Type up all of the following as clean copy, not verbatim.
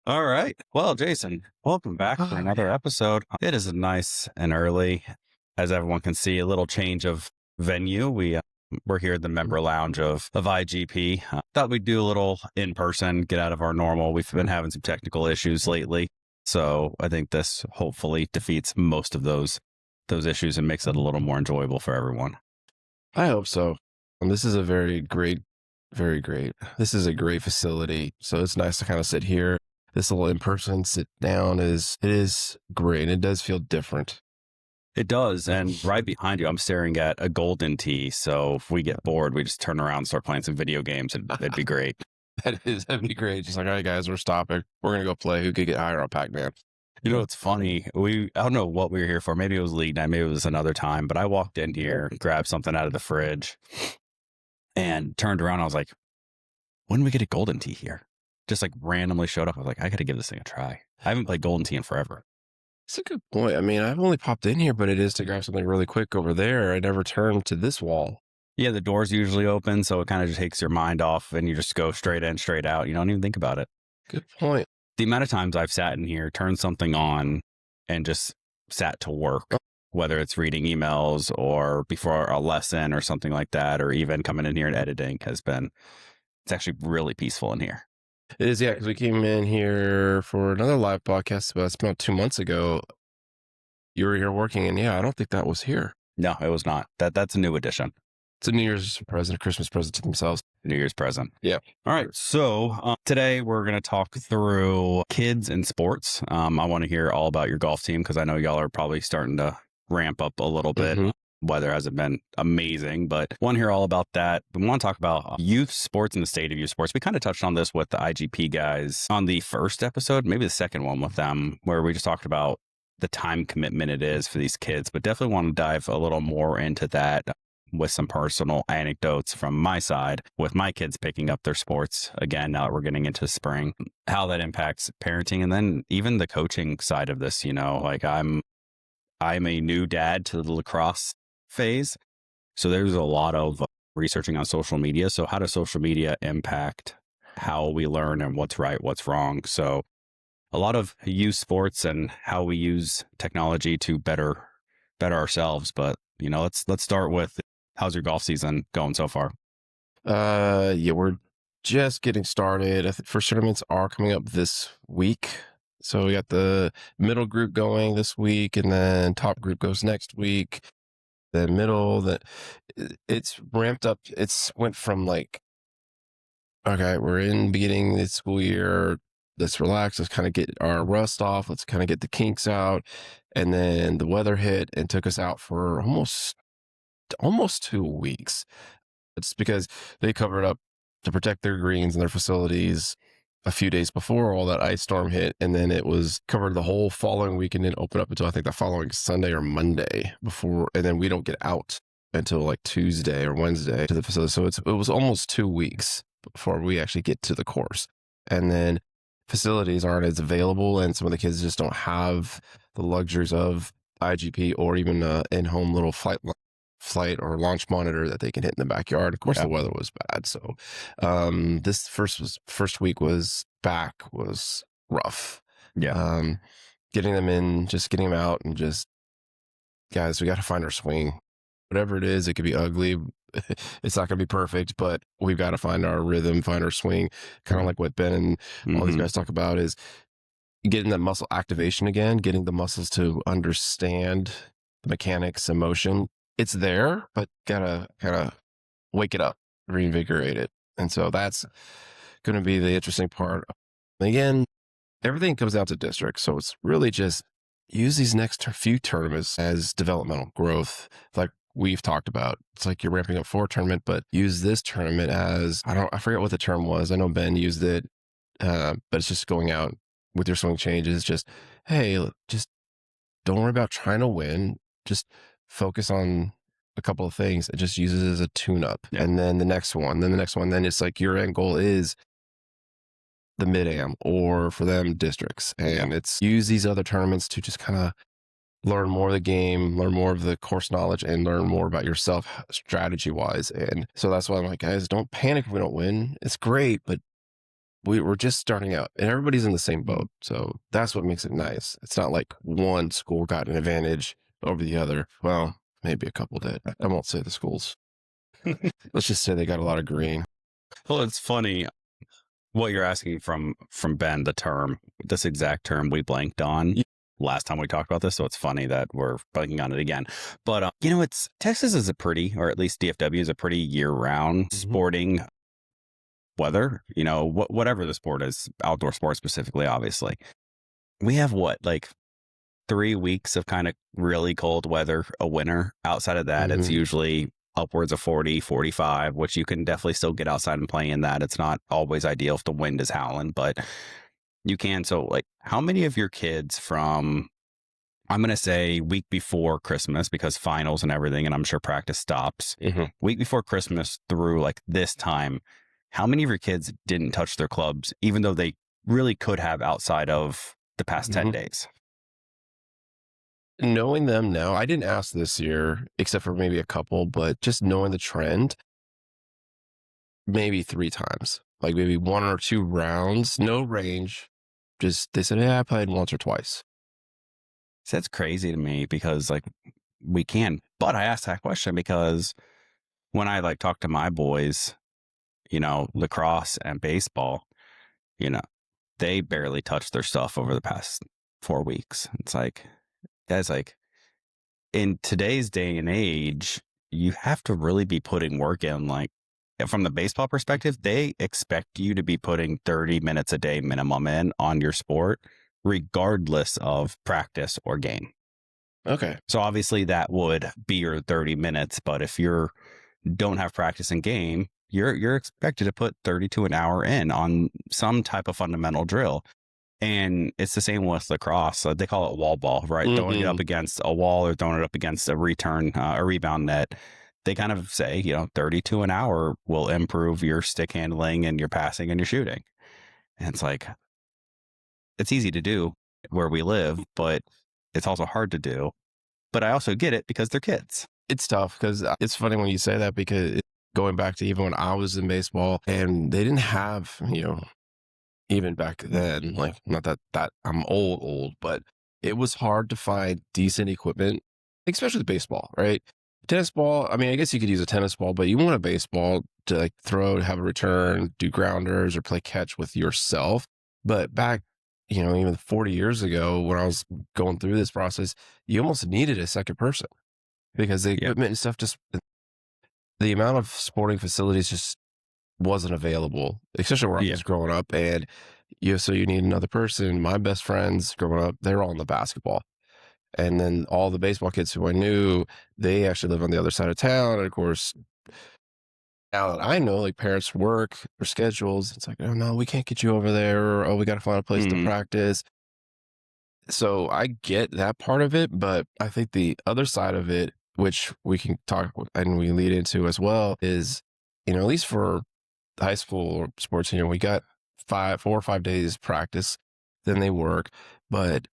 All right. Well, Jason, welcome back for Hi. another episode. It is nice and early, as everyone can see, a little change of venue. We're here at the member lounge of IGP. Thought we'd do a little in person, get out of our normal. We've been having some technical issues lately, so I think this hopefully defeats most of those issues and makes it a little more enjoyable for everyone. I hope so. And this is a very great. This is a great facility. So it's nice to kind of sit here. This little in-person sit down is great. It does feel different. It does. And right behind you, I'm staring at a golden tee. So if we get bored, we just turn around and start playing some video games. It'd be great. That'd be great. Just like, all right, guys, we're stopping. We're gonna go play. Who could get higher on Pac-Man? You know, it's funny. I don't know what we were here for. Maybe it was league night. Maybe it was another time. But I walked in here, grabbed something out of the fridge, and turned around. I was like, when did we get a golden tee here? Just like randomly showed up. I was like, I got to give this thing a try. I haven't played golden tee in forever. It's a good point. I mean, I've only popped in here, but it is to grab something really quick over there. I never turned to this wall. Yeah, the door's usually open. So it kind of just takes your mind off and you just go straight in, straight out. You don't even think about it. Good point. The amount of times I've sat in here, turned something on, and just sat to work, whether it's reading emails or before a lesson or something like that, or even coming in here and editing it's actually really peaceful in here. It is, yeah, because we came in here for another live podcast about 2 months ago. You were here working, and yeah, I don't think that was here. No, it was not. That's a new addition. It's a New Year's present, a Christmas present to themselves. New Year's present. Yeah. All right. So today we're going to talk through kids and sports. I want to hear all about your golf team because I know y'all are probably starting to ramp up a little bit. Mhm. Weather hasn't been amazing, but want to hear all about that. We want to talk about youth sports and the state of youth sports. We kind of touched on this with the IGP guys on the first episode, maybe the second one with them, where we just talked about the time commitment it is for these kids, but definitely want to dive a little more into that with some personal anecdotes from my side with my kids picking up their sports again now that we're getting into spring, how that impacts parenting, and then even the coaching side of this. Like I'm a new dad to the lacrosse phase, so there's a lot of researching on social media. So how does social media impact how we learn and what's right, what's wrong? So a lot of youth sports and how we use technology to better ourselves. But let's start with, how's your golf season going so far? Yeah, we're just getting started. I think first tournaments are coming up this week. So we got the middle group going this week, and then top group goes next week. Then middle, that it's ramped up. It's went from like, okay, we're in beginning the school year. Let's relax. Let's kind of get our rust off. Let's kind of get the kinks out. And then the weather hit and took us out for almost 2 weeks. It's because they covered up to protect their greens and their facilities a few days before all that ice storm hit. And then it was covered the whole following week and didn't open up until I think the following Sunday or Monday before. And then we don't get out until like Tuesday or Wednesday to the facility. So it was almost 2 weeks before we actually get to the course. And then facilities aren't as available, and some of the kids just don't have the luxuries of IGP or even in-home little flight or launch monitor that they can hit in the backyard. Of course, Yeah. the weather was bad, so this first week was rough. Yeah. Getting them in, just getting them out, and just, guys, we got to find our swing. Whatever it is, it could be ugly. It's not going to be perfect, but we've got to find our rhythm, find our swing. Kind of like what Ben and all these guys talk about is getting that muscle activation again, getting the muscles to understand the mechanics and motion. It's there, but gotta kind of wake it up, reinvigorate it. And so that's going to be the interesting part. Again, everything comes down to districts. So it's really just use these next few tournaments as developmental growth. Like we've talked about, it's like you're ramping up for a tournament, but use this tournament as, I forget what the term was. I know Ben used it, but it's just going out with your swing changes. Just, hey, just don't worry about trying to win. Just focus on a couple of things and just use it as a tune-up. Yeah. And then the next one, then it's like your end goal is the mid-am or for them districts. And it's use these other tournaments to just kind of learn more of the game, learn more of the course knowledge, and learn more about yourself strategy-wise. And so that's why I'm like, guys, don't panic if we don't win. It's great, but we're just starting out and everybody's in the same boat. So that's what makes it nice. It's not like one school got an advantage over the other. Well, maybe a couple did. I won't say the schools. Let's just say they got a lot of green. Well, it's funny what you're asking from Ben, this exact term we blanked on last time we talked about this. So it's funny that we're blanking on it again. But, it's Texas is or at least DFW is a pretty year round sporting weather, whatever the sport is, outdoor sports specifically, obviously. We have like 3 weeks of kind of really cold weather a winter. Outside of that, it's usually upwards of 40, 45, which you can definitely still get outside and play in that. It's not always ideal if the wind is howling, but you can. So like, how many of your kids from, I'm going to say week before Christmas, because finals and everything, and I'm sure practice stops, week before Christmas through like this time, how many of your kids didn't touch their clubs, even though they really could have outside of the past 10 days? Knowing them now, I didn't ask this year, except for maybe a couple, but just knowing the trend, maybe 3 times, like maybe 1 or 2 rounds, no range. Just, they said, yeah, I played once or twice. So that's crazy to me because like we can, but I asked that question because when I like talk to my boys, lacrosse and baseball, they barely touched their stuff over the past 4 weeks. It's like, guys, like in today's day and age, you have to really be putting work in. Like from the baseball perspective, they expect you to be putting 30 minutes a day minimum in on your sport, regardless of practice or game. Okay. So obviously that would be your 30 minutes, but if you don't have practice in game, you're expected to put 30 to an hour in on some type of fundamental drill. And it's the same with lacrosse. They call it wall ball, right? Throwing it up against a wall or throwing it up against a rebound net. They kind of say, 30 to an hour will improve your stick handling and your passing and your shooting. And it's like, it's easy to do where we live, but it's also hard to do. But I also get it because they're kids. It's tough because it's funny when you say that, because going back to even when I was in baseball and they didn't have, even back then, like not that I'm old, but it was hard to find decent equipment, especially baseball, right? Tennis ball, I mean, I guess you could use a tennis ball, but you want a baseball to like throw, have a return, do grounders or play catch with yourself. But back, even 40 years ago when I was going through this process, you almost needed a second person because the equipment and stuff, just the amount of sporting facilities just wasn't available, especially where I was growing up. And so you need another person. My best friends growing up, they're all in the basketball. And then all the baseball kids who I knew, they actually live on the other side of town. And of course, now that I know, like parents work or schedules, it's like, oh no, we can't get you over there. Or, oh, we got to find a place to practice. So I get that part of it, but I think the other side of it, which we can talk and we lead into as well, is, at least for high school sports, we got 4 or 5 days practice, then they work, but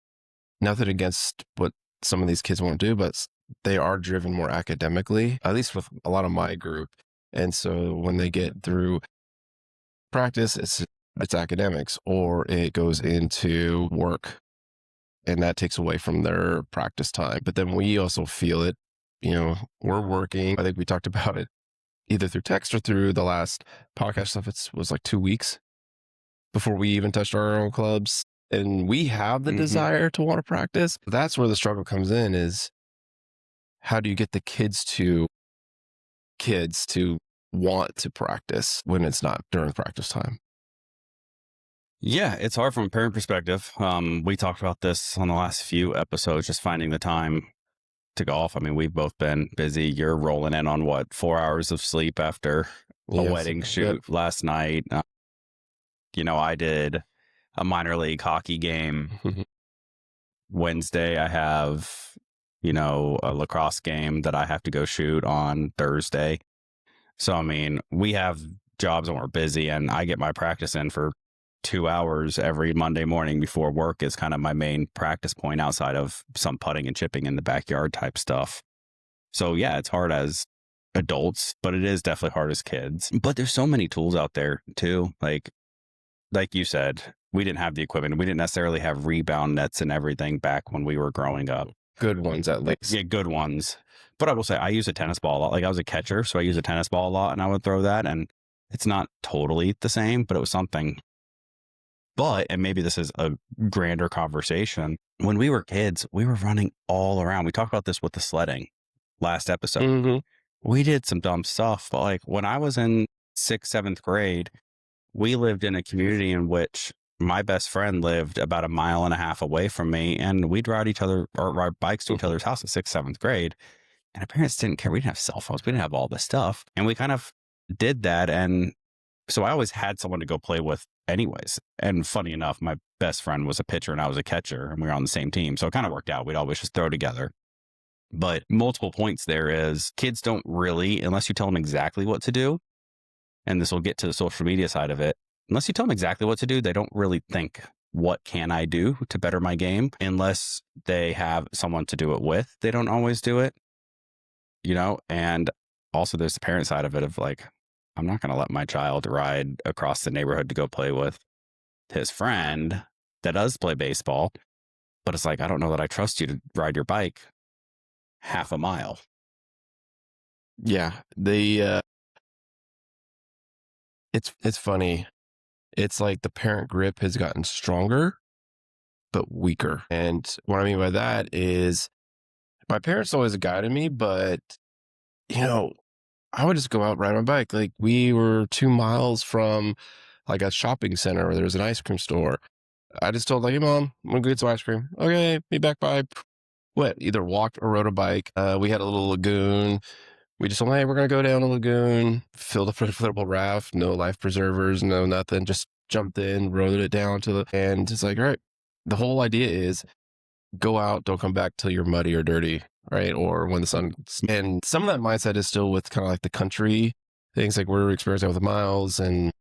nothing against what some of these kids won't do, but they are driven more academically, at least with a lot of my group. And so when they get through practice, it's academics or it goes into work, and that takes away from their practice time. But then we also feel it, we're working. I think we talked about it either through text or through the last podcast stuff. It was like 2 weeks before we even touched our own clubs. And we have the desire to want to practice. That's where the struggle comes in, is how do you get the kids to want to practice when it's not during practice time? Yeah, it's hard from a parent perspective. We talked about this on the last few episodes, just finding the time to golf. I mean, we've both been busy. You're rolling in on 4 hours of sleep after a wedding shoot last night. I did a minor league hockey game. Wednesday, I have, a lacrosse game that I have to go shoot on Thursday. So, I mean, we have jobs and we're busy, and I get my practice in for 2 hours every Monday morning before work is kind of my main practice point outside of some putting and chipping in the backyard type stuff. So yeah, it's hard as adults, but it is definitely hard as kids. But there's so many tools out there too. Like like you said, we didn't have the equipment. We didn't necessarily have rebound nets and everything back when we were growing up. Good ones, at least. Yeah, good ones. But I will say, I use a tennis ball a lot. Like, I was a catcher, so I use a tennis ball a lot, and I would throw that. And it's not totally the same, but it was something. But, and maybe this is a grander conversation, when we were kids, we were running all around. We talked about this with the sledding last episode. Mm-hmm. We did some dumb stuff, but like when I was in 6th, 7th grade, we lived in a community in which my best friend lived about 1.5 miles away from me, and we'd ride each other or ride bikes to each other's house in 6th, 7th grade. And our parents didn't care. We didn't have cell phones. We didn't have all this stuff. And we kind of did that. And so I always had someone to go play with anyways. And funny enough, my best friend was a pitcher and I was a catcher, and we were on the same team. So it kind of worked out. We'd always just throw together. But multiple points there is kids don't really, unless you tell them exactly what to do, and this will get to the social media side of it, unless you tell them exactly what to do, they don't really think, what can I do to better my game? Unless they have someone to do it with, they don't always do it, And also there's the parent side of it of like, I'm not going to let my child ride across the neighborhood to go play with his friend that does play baseball. But it's like, I don't know that I trust you to ride your bike 1/2 mile. Yeah, it's funny. It's like the parent grip has gotten stronger, but weaker. And what I mean by that is my parents always guided me, but I would just go out and ride my bike. Like, we were 2 miles from like a shopping center where there was an ice cream store. I just told, like, hey, Mom, I'm gonna go get some ice cream. Okay, be back by. What? Either walked or rode a bike. We had a little lagoon. We just told, hey, we're gonna go down the lagoon, filled up a inflatable raft, no life preservers, no nothing. Just jumped in, rode it down and it's like, all right. The whole idea is go out, don't come back till you're muddy or dirty, right? Or when the sun. And some of that mindset is still with kind of like the country things, like we're experiencing with Miles and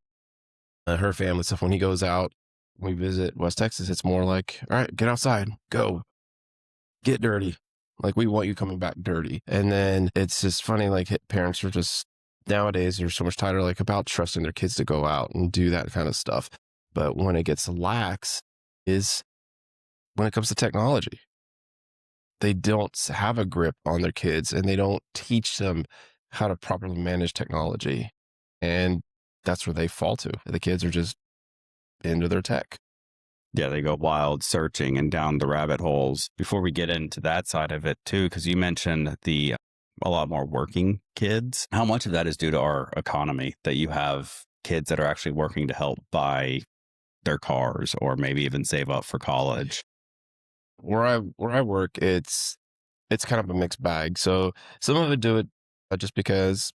her family stuff. When he goes out, when we visit West Texas, it's more like, all right, get outside, go, get dirty. Like, we want you coming back dirty. And then it's just funny, like, parents are just, nowadays, they're so much tighter, like, about trusting their kids to go out and do that kind of stuff. But when it gets lax is when it comes to technology. They don't have a grip on their kids, and they don't teach them how to properly manage technology. And that's where they fall to. The kids are just into their tech. Yeah, they go wild searching and down the rabbit holes. Before we get into that side of it too, because you mentioned a lot more working kids. How much of that is due to our economy, that you have kids that are actually working to help buy their cars or maybe even save up for college? Where I work, it's kind of a mixed bag. So some of it do it just because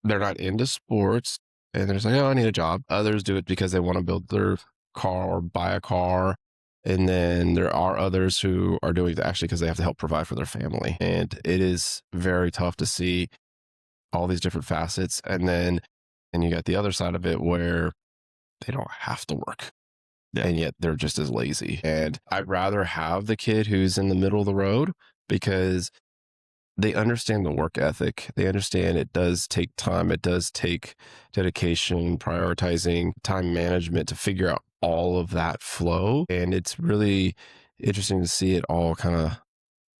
they're not into sports and they're just like, oh, I need a job. Others do it because they want to build their car or buy a car. And then there are others who are doing it actually because they have to help provide for their family. And it is very tough to see all these different facets. And you got the other side of it where they don't have to work. Yeah. And yet they're just as lazy. And I'd rather have the kid who's in the middle of the road because they understand the work ethic. They understand it does take time. It does take dedication, prioritizing, time management to figure out all of that flow. And it's really interesting to see it all kind of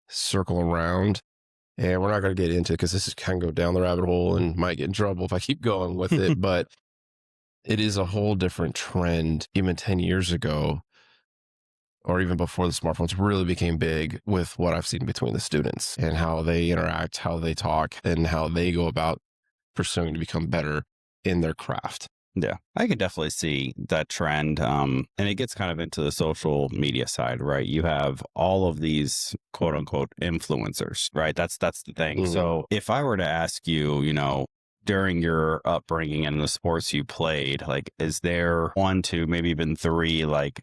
circle around. And we're not going to get into it because this is kind of go down the rabbit hole and might get in trouble if I keep going with it. But it is a whole different trend. Even 10 years ago, or even before the smartphones really became big, with what I've seen between the students and how they interact, how they talk, and how they go about pursuing to become better in their craft. Yeah, I can definitely see that trend. And it gets kind of into the social media side, right? You have all of these quote unquote influencers, right? That's the thing. Mm-hmm. So if I were to ask you, during your upbringing and the sports you played, like, is there 1, 2, maybe even 3, like,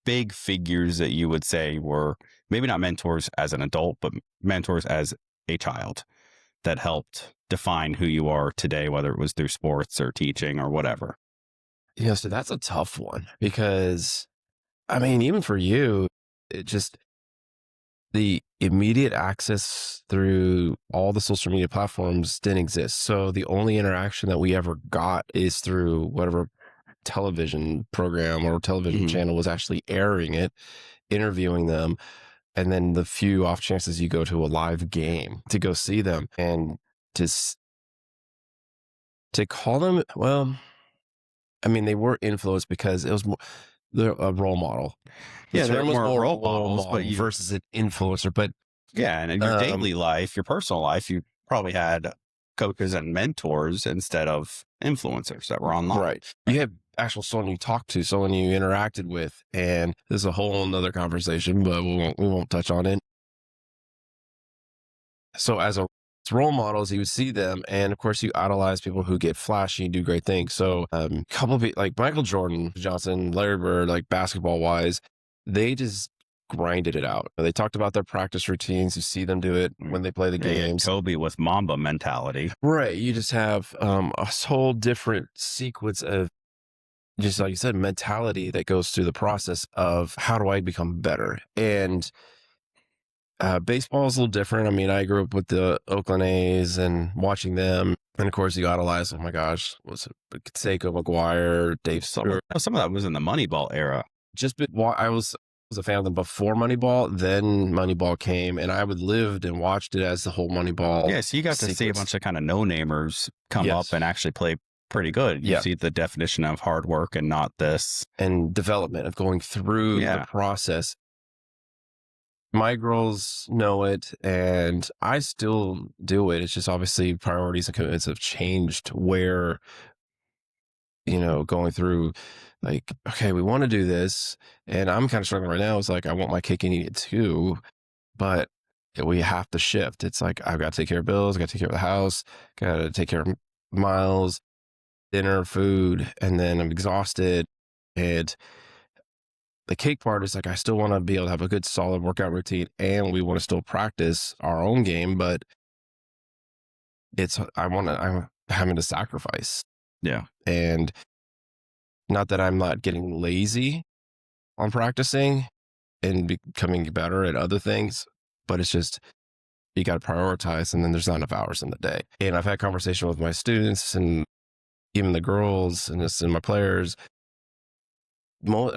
big figures that you would say were maybe not mentors as an adult, but mentors as a child that helped define who you are today, whether it was through sports or teaching or whatever? Yeah, so that's a tough one because, I mean, even for you, it just, the immediate access through all the social media platforms didn't exist. So the only interaction that we ever got is through whatever television program or television Mhm. channel was actually airing it, interviewing them, and then the few off chances you go to a live game to go see them and just to call them, well, I mean, they were influenced because it was more, they're a role model. The Yeah, they're term was more more role role models, but model you versus an influencer. But yeah, and in your um, daily life, your personal life, you probably had coaches and mentors instead of influencers that were online. right, you have actual someone you talked to, someone you interacted with, and this is a whole nother conversation, but we won't touch on it. So as a role models, you would see them, and of course, you idolize people who get flashy, do great things. So, couple of like Michael Jordan, Johnson, Larry Bird, like basketball wise, they just grinded it out. They talked about their practice routines. You see them do it when they play the Yeah, yeah, games. Kobe with Mamba mentality. Right. You just have a whole different sequence of just like you said, mentality that goes through the process of how do I become better? And baseball is a little different. I mean, I grew up with the Oakland A's and watching them. And of course, you idolize, oh my gosh, was it Seiko McGuire, Dave Stewart? Some of that was in the Moneyball era. I was a fan of them before Moneyball. Then Moneyball came, and I would lived and watched it as the whole Moneyball. Yeah, so you got to see a sequence. bunch of kind of no-namers come up Yes. and actually play pretty good. You Yeah. see the definition of hard work and not this. And development of going through Yeah. the process. My girls know it, and I still do it. It's just obviously priorities and commitments have changed where, going through like, okay, we want to do this. And I'm kind of struggling right now. It's like, I want my cake and eat it too, but we have to shift. It's like, I've got to take care of bills, got to take care of the house, got to take care of Miles, dinner, food, and then I'm exhausted. And the cake part is like, I still want to be able to have a good, solid workout routine, and we want to still practice our own game, but I'm having to sacrifice. Yeah. And not that I'm not getting lazy on practicing and becoming better at other things, but it's just, you got to prioritize, and then there's not enough hours in the day. And I've had conversation with my students and even the girls and my players. I know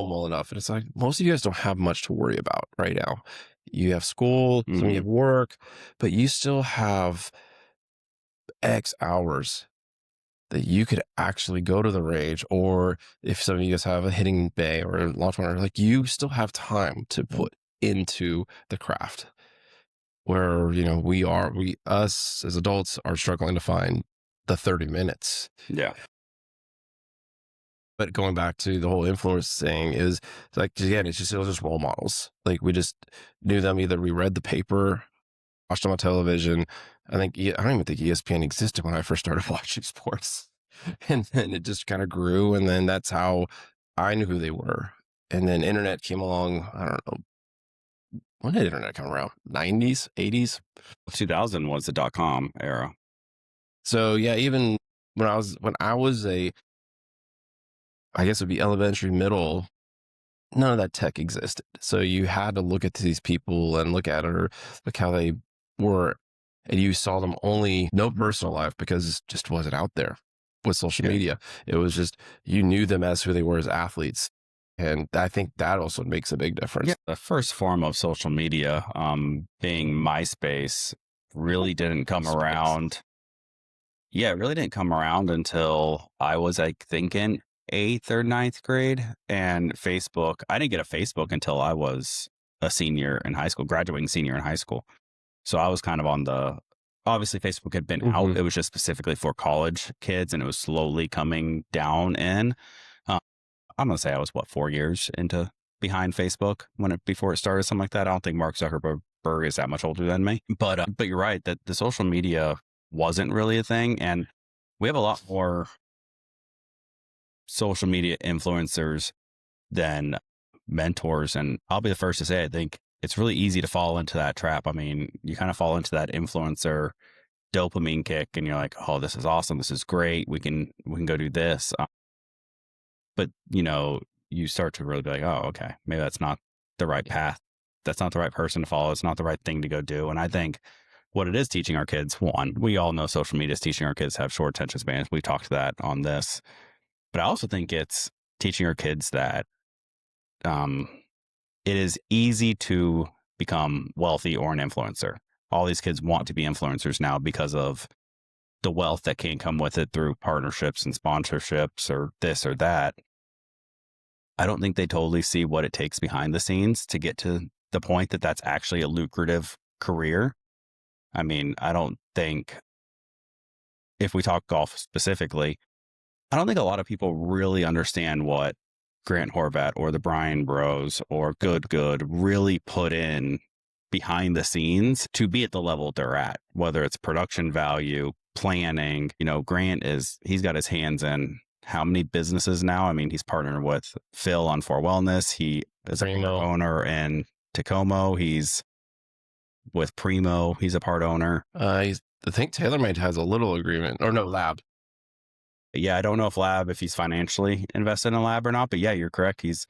them well enough, and it's like most of you guys don't have much to worry about right now. You have school, some of you have work, but you still have X hours that you could actually go to the range, or if some of you guys have a hitting bay or a launch monitor, like you still have time to put into the craft. Where us as adults are struggling to find the 30 minutes. Yeah. But going back to the whole influence thing is like, again, it was just role models. Like we just knew them. Either we read the paper, watched them on television. I don't even think ESPN existed when I first started watching sports. And then it just kind of grew. And then that's how I knew who they were. And then internet came along. I don't know. When did internet come around? 90s, 80s? 2000 was the .com era. So yeah, even when I was I guess it would be elementary, middle, none of that tech existed. So you had to look at these people and look how they were. And you saw them only, no personal life, because it just wasn't out there with social media. It was just, you knew them as who they were as athletes. And I think that also makes a big difference. Yeah, the first form of social media, being MySpace, really didn't come around. Yeah, it really didn't come around until I was, I think, in 8th or 9th grade. And Facebook, I didn't get a Facebook until I was a senior in high school, graduating senior in high school. So I was kind of obviously Facebook had been out. It was just specifically for college kids, and it was slowly coming down in. I'm going to say I was 4 years behind Facebook before it started, something like that. I don't think Mark Zuckerberg is that much older than me, but you're right that the social media wasn't really a thing. And we have a lot more social media influencers than mentors. And I'll be the first to say, I think it's really easy to fall into that trap. I mean, you kind of fall into that influencer dopamine kick, and you're like, oh, this is awesome. This is great. We can go do this. But you start to really be like, oh, okay, maybe that's not the right path. That's not the right person to follow. It's not the right thing to go do. And I think what it is teaching our kids, one, we all know social media is teaching our kids to have short attention spans. We talked to that on this. But I also think it's teaching our kids that um, it is easy to become wealthy or an influencer. All these kids want to be influencers now because of the wealth that can come with it through partnerships and sponsorships or this or that. I don't think they totally see what it takes behind the scenes to get to the point that that's actually a lucrative career. I mean, I don't think, if we talk golf specifically, I don't think a lot of people really understand what Grant Horvat or the Brian Bros or Good really put in behind the scenes to be at the level they're at, whether it's production value, planning. He's got his hands in how many businesses now? I mean, he's partnered with Phil on For Wellness. He is a part owner in Tacomo. He's with Primo. He's a part owner. I think TaylorMade has a little agreement, or no, Lab. Yeah, I don't know if he's financially invested in Lab or not, but yeah, you're correct. He's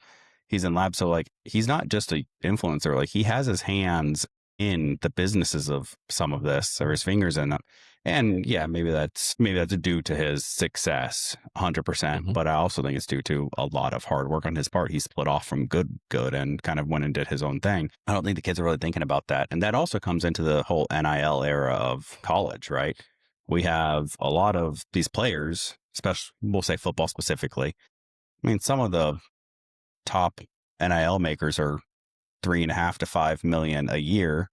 in Lab. So like, he's not just a influencer. Like, he has his hands in the businesses of some of this, or his fingers in them. And yeah, maybe that's due to his success, 100%. Mhm. But I also think it's due to a lot of hard work on his part. He split off from Good and kind of went and did his own thing. I don't think the kids are really thinking about that. And that also comes into the whole NIL era of college, right? We have a lot of these players, especially, we'll say football specifically. I mean, some of the top NIL makers are 3.5 to 5 million a year.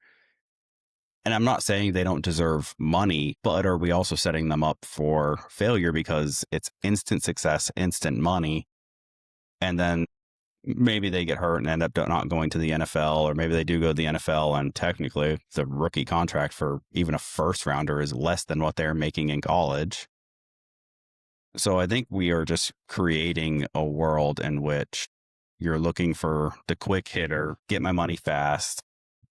And I'm not saying they don't deserve money, but are we also setting them up for failure because it's instant success, instant money, and then maybe they get hurt and end up not going to the NFL, or maybe they do go to the NFL and technically the rookie contract for even a first rounder is less than what they're making in college. So I think we are just creating a world in which you're looking for the quick hitter, get my money fast,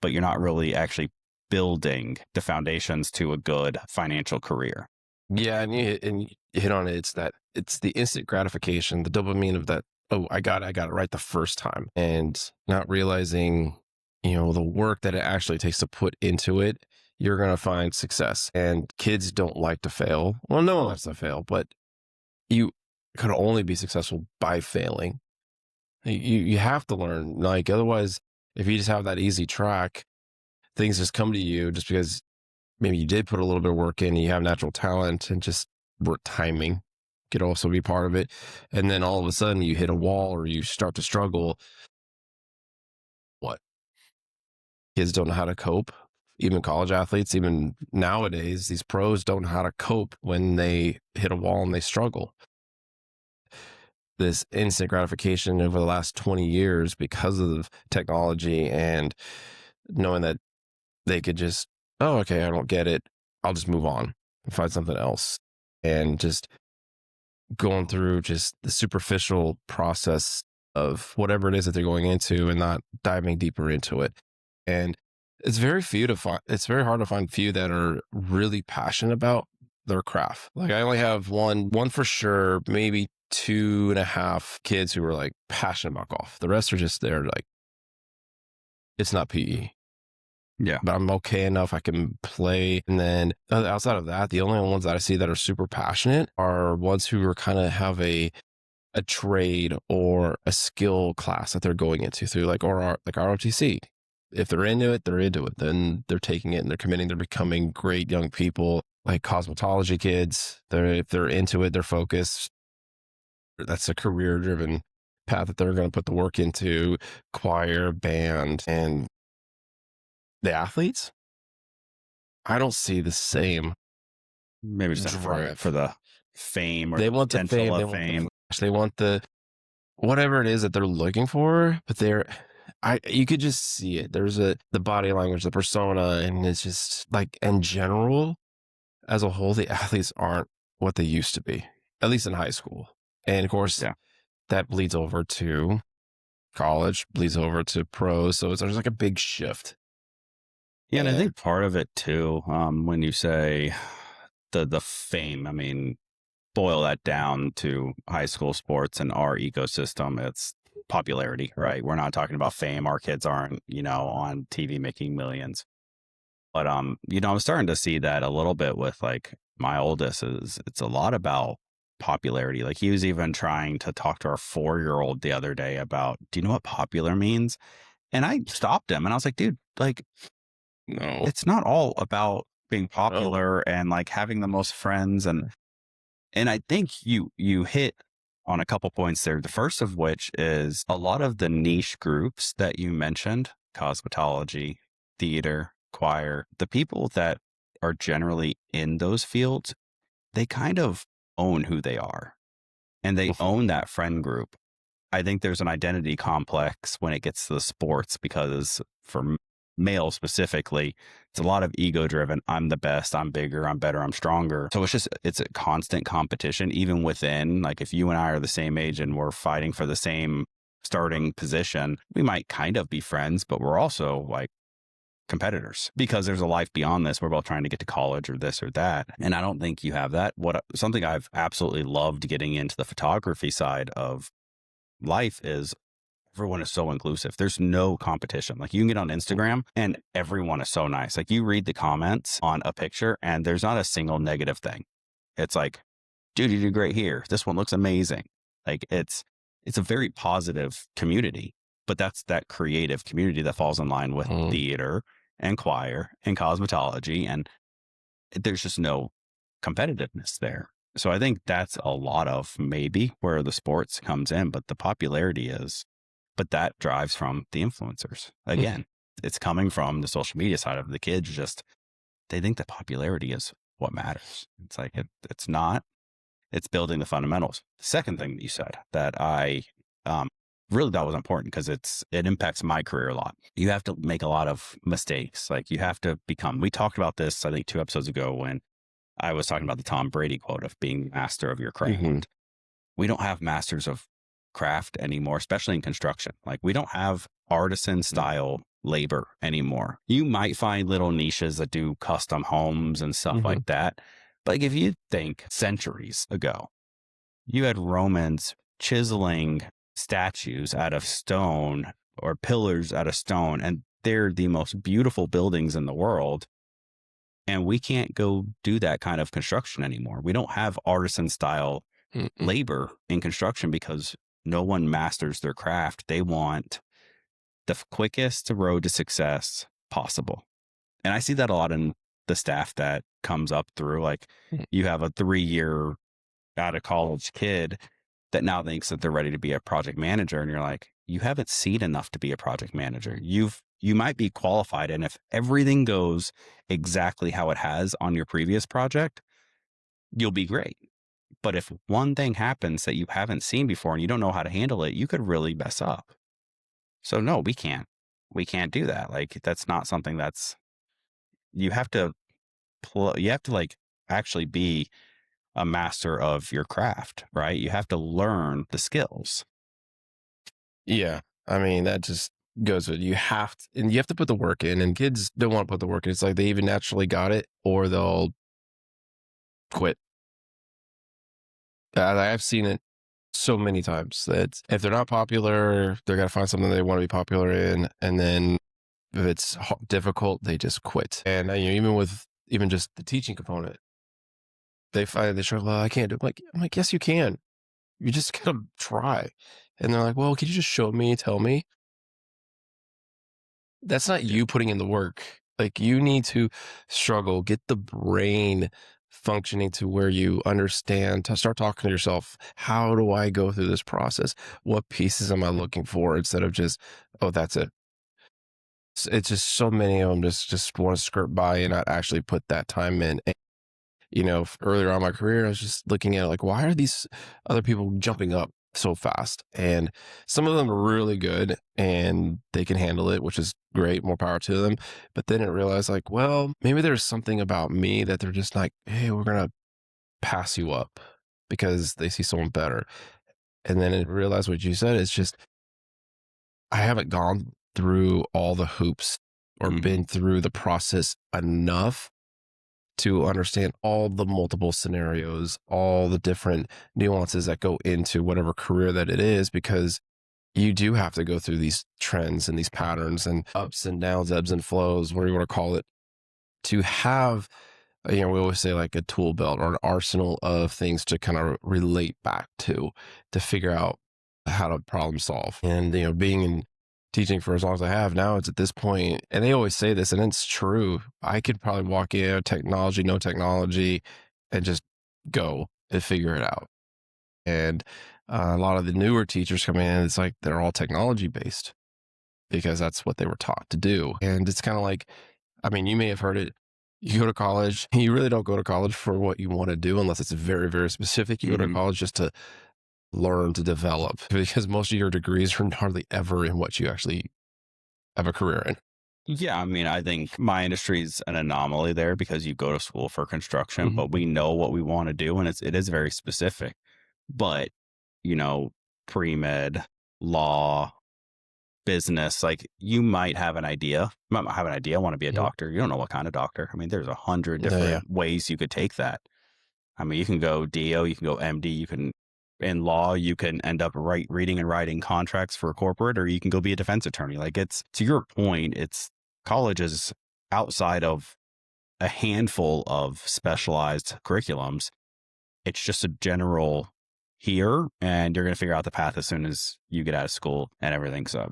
but you're not really actually building the foundations to a good financial career. Yeah, and you hit on it. It's the instant gratification, the dopamine of that. Oh, I got it right the first time, and not realizing, the work that it actually takes to put into it. You're gonna find success, and kids don't like to fail. Well, no one likes to fail, but you could only be successful by failing. You have to learn, like, otherwise, if you just have that easy track, things just come to you just because maybe you did put a little bit of work in, you have natural talent, and just timing could also be part of it. And then all of a sudden you hit a wall or you start to struggle. What? Kids don't know how to cope. Even college athletes, even nowadays, these pros don't know how to cope when they hit a wall and they struggle. This instant gratification over the last 20 years because of technology and knowing that they could just, oh, okay, I don't get it. I'll just move on and find something else. And just going through just the superficial process of whatever it is that they're going into and not diving deeper into it. And it's very hard to find few that are really passionate about their craft. Like, I only have one for sure, maybe 2.5 kids who are like passionate about golf. The rest are just there, like, it's not PE. Yeah. But I'm okay enough. I can play. And then outside of that, the only ones that I see that are super passionate are ones who are kind of have a trade or a skill class that they're going into through like ROTC. If they're into it, they're into it. Then they're taking it and they're committing. They're becoming great young people, like cosmetology kids. If they're into it, they're focused. That's a career driven path that they're going to put the work into. Choir, band, and the athletes, I don't see the same. Maybe just for the fame, or they want the fame. Of fame. They want the whatever it is that they're looking for, but you could just see it. There's the body language, the persona, and it's just like, in general, as a whole, the athletes aren't what they used to be, at least in high school. And of course, that bleeds over to college, bleeds over to pros. So there's like a big shift. Yeah, and I think part of it too, when you say the fame, I mean, boil that down to high school sports and our ecosystem, it's popularity, right? We're not talking about fame. Our kids aren't, on TV making millions. But I'm starting to see that a little bit with like my oldest. It's a lot about popularity. Like he was even trying to talk to our 4-year-old the other day about, do you know what popular means? And I stopped him and I was like, dude, like No. it's not all about being Oh. popular and like having the most friends. And I think you hit on a couple points there. The first of which is a lot of the niche groups that you mentioned, cosmetology, theater, choir, the people that are generally in those fields, they kind of own who they are and they own that friend group. I think there's an identity complex when it gets to the sports because for males specifically, it's a lot of ego driven. I'm the best, I'm bigger, I'm better, I'm stronger. So it's a constant competition, even within, like if you and I are the same age and we're fighting for the same starting position, we might kind of be friends, but we're also like competitors because there's a life beyond this. We're both trying to get to college or this or that. And I don't think you have that. Something I've absolutely loved getting into the photography side of life is everyone is so inclusive. There's no competition. Like you can get on Instagram and everyone is so nice. Like you read the comments on a picture and there's not a single negative thing. It's like, dude, you did great here. This one looks amazing. Like it's a very positive community, but that's that creative community that falls in line with theater and choir and cosmetology. And there's just no competitiveness there. So I think that's a lot of maybe where the sports comes in, but the popularity is, but that drives from the influencers. Again, it's coming from the social media side of the kids. Just they think that popularity is what matters. It's like it's not. It's building the fundamentals. The second thing that you said that I really thought was important because it impacts my career a lot. You have to make a lot of mistakes. Like you have to become. We talked about this I think 2 episodes ago when I was talking about the Tom Brady quote of being master of your craft. We don't have masters of craft anymore, especially in construction. Like we don't have artisan style labor anymore. You might find little niches that do custom homes and stuff like that. But like if you think centuries ago, you had Romans chiseling statues out of stone or pillars out of stone, and they're the most beautiful buildings in the world. And we can't go do that kind of construction anymore. We don't have artisan style labor in construction because no one masters their craft. They want the quickest road to success possible. And I see that a lot in the staff that comes up through, like you have a 3-year out of college kid that now thinks that they're ready to be a project manager. And you're like, you haven't seen enough to be a project manager. You might be qualified. And if everything goes exactly how it has on your previous project, you'll be great. But if one thing happens that you haven't seen before and you don't know how to handle it, you could really mess up. So no, we can't. We can't do that. Like that's not something that's you have to you have to like actually be a master of your craft, right? You have to learn the skills. Yeah. I mean, that just goes with and you have to put the work in, and kids don't want to put the work in. It's like they even naturally got it or they'll quit. I've seen it so many times that if they're not popular, they're going to find something they want to be popular in. And then if it's difficult, they just quit. And even with even just the teaching component, they struggle. Well, I can't do it. I'm like, yes, you can. You just gotta try. And they're like, well, could you just show me, tell me? That's not you putting in the work. Like you need to struggle, get the brain functioning to where you understand, to start talking to yourself. How do I go through this process? What pieces am I looking for instead of just, oh, that's it. It's just so many of them just want to skirt by and not actually put that time in. And, earlier on in my career, I was just looking at it like, why are these other people jumping up so fast? And some of them are really good and they can handle it, which is great, more power to them. But then it realized like, well, maybe there's something about me that they're just like, hey, we're going to pass you up because they see someone better. And then it realized what you said is just, I haven't gone through all the hoops or been through the process enough to understand all the multiple scenarios, all the different nuances that go into whatever career that it is, because you do have to go through these trends and these patterns and ups and downs, ebbs and flows, whatever you want to call it, to have we always say like a tool belt or an arsenal of things to kind of relate back to figure out how to problem solve. And, being in teaching for as long as I have now, it's at this point, and they always say this, and it's true. I could probably walk in, technology, no technology, and just go and figure it out. And a lot of the newer teachers come in, it's like they're all technology based because that's what they were taught to do. And it's kind of like, I mean, you may have heard it. You go to college, you really don't go to college for what you want to do unless it's very, very specific. You go to Mhm. college just to learn to develop because most of your degrees are hardly ever in what you actually have a career in. Yeah, I mean, I think my industry's an anomaly there because you go to school for construction, Mhm. but we know what we want to do, and it is very specific. But you know, pre-med, law, business, like you might have an idea. You might not have an idea. I want to be a Mhm. doctor. You don't know what kind of doctor. I mean, there's 100 Yeah, yeah. different ways you could take that. I mean, you can go DO, you can go MD, you can in law, you can end up reading and writing contracts for a corporate, or you can go be a defense attorney. Like it's to your point, it's colleges outside of a handful of specialized curriculums. It's just a general here, and you're going to figure out the path as soon as you get out of school and everything. So,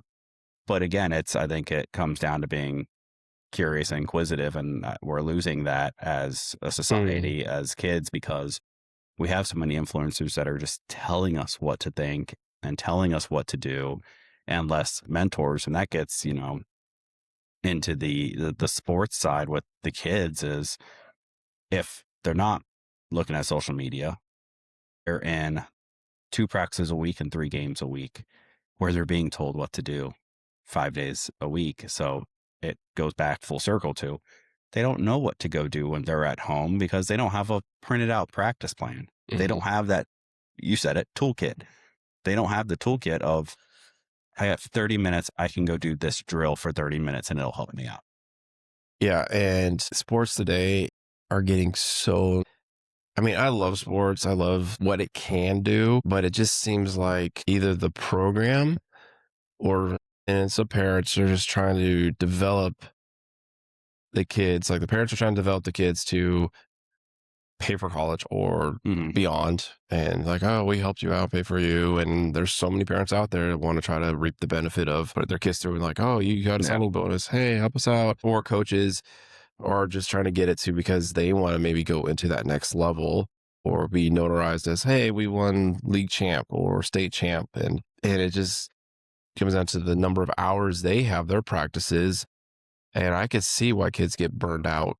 but again, I think it comes down to being curious and inquisitive, and we're losing that as a Mhm. society, as kids, because we have so many influencers that are just telling us what to think and telling us what to do, and less mentors. And that gets, into the sports side with the kids is if they're not looking at social media, they're in 2 practices a week and 3 games a week where they're being told what to do 5 days a week. So it goes back full circle to they don't know what to go do when they're at home because they don't have a printed out practice plan. They Mhm. don't have that, you said it, toolkit. They don't have the toolkit of, I have 30 minutes. I can go do this drill for 30 minutes and it'll help me out. Yeah, and sports today are getting so, I mean, I love sports. I love what it can do, but it just seems like either the program or and some parents are just trying to develop the kids. Like the parents are trying to develop the kids to pay for college or Hmm. beyond. And like, oh, we helped you out, pay for you. And there's so many parents out there that want to try to reap the benefit of put their kids through and like, oh, you got a Yeah. signing bonus. Hey, help us out. Or coaches are just trying to get it to because they want to maybe go into that next level or be notarized as, hey, we won league champ or state champ. And it just comes down to the number of hours they have their practices. And I could see why kids get burned out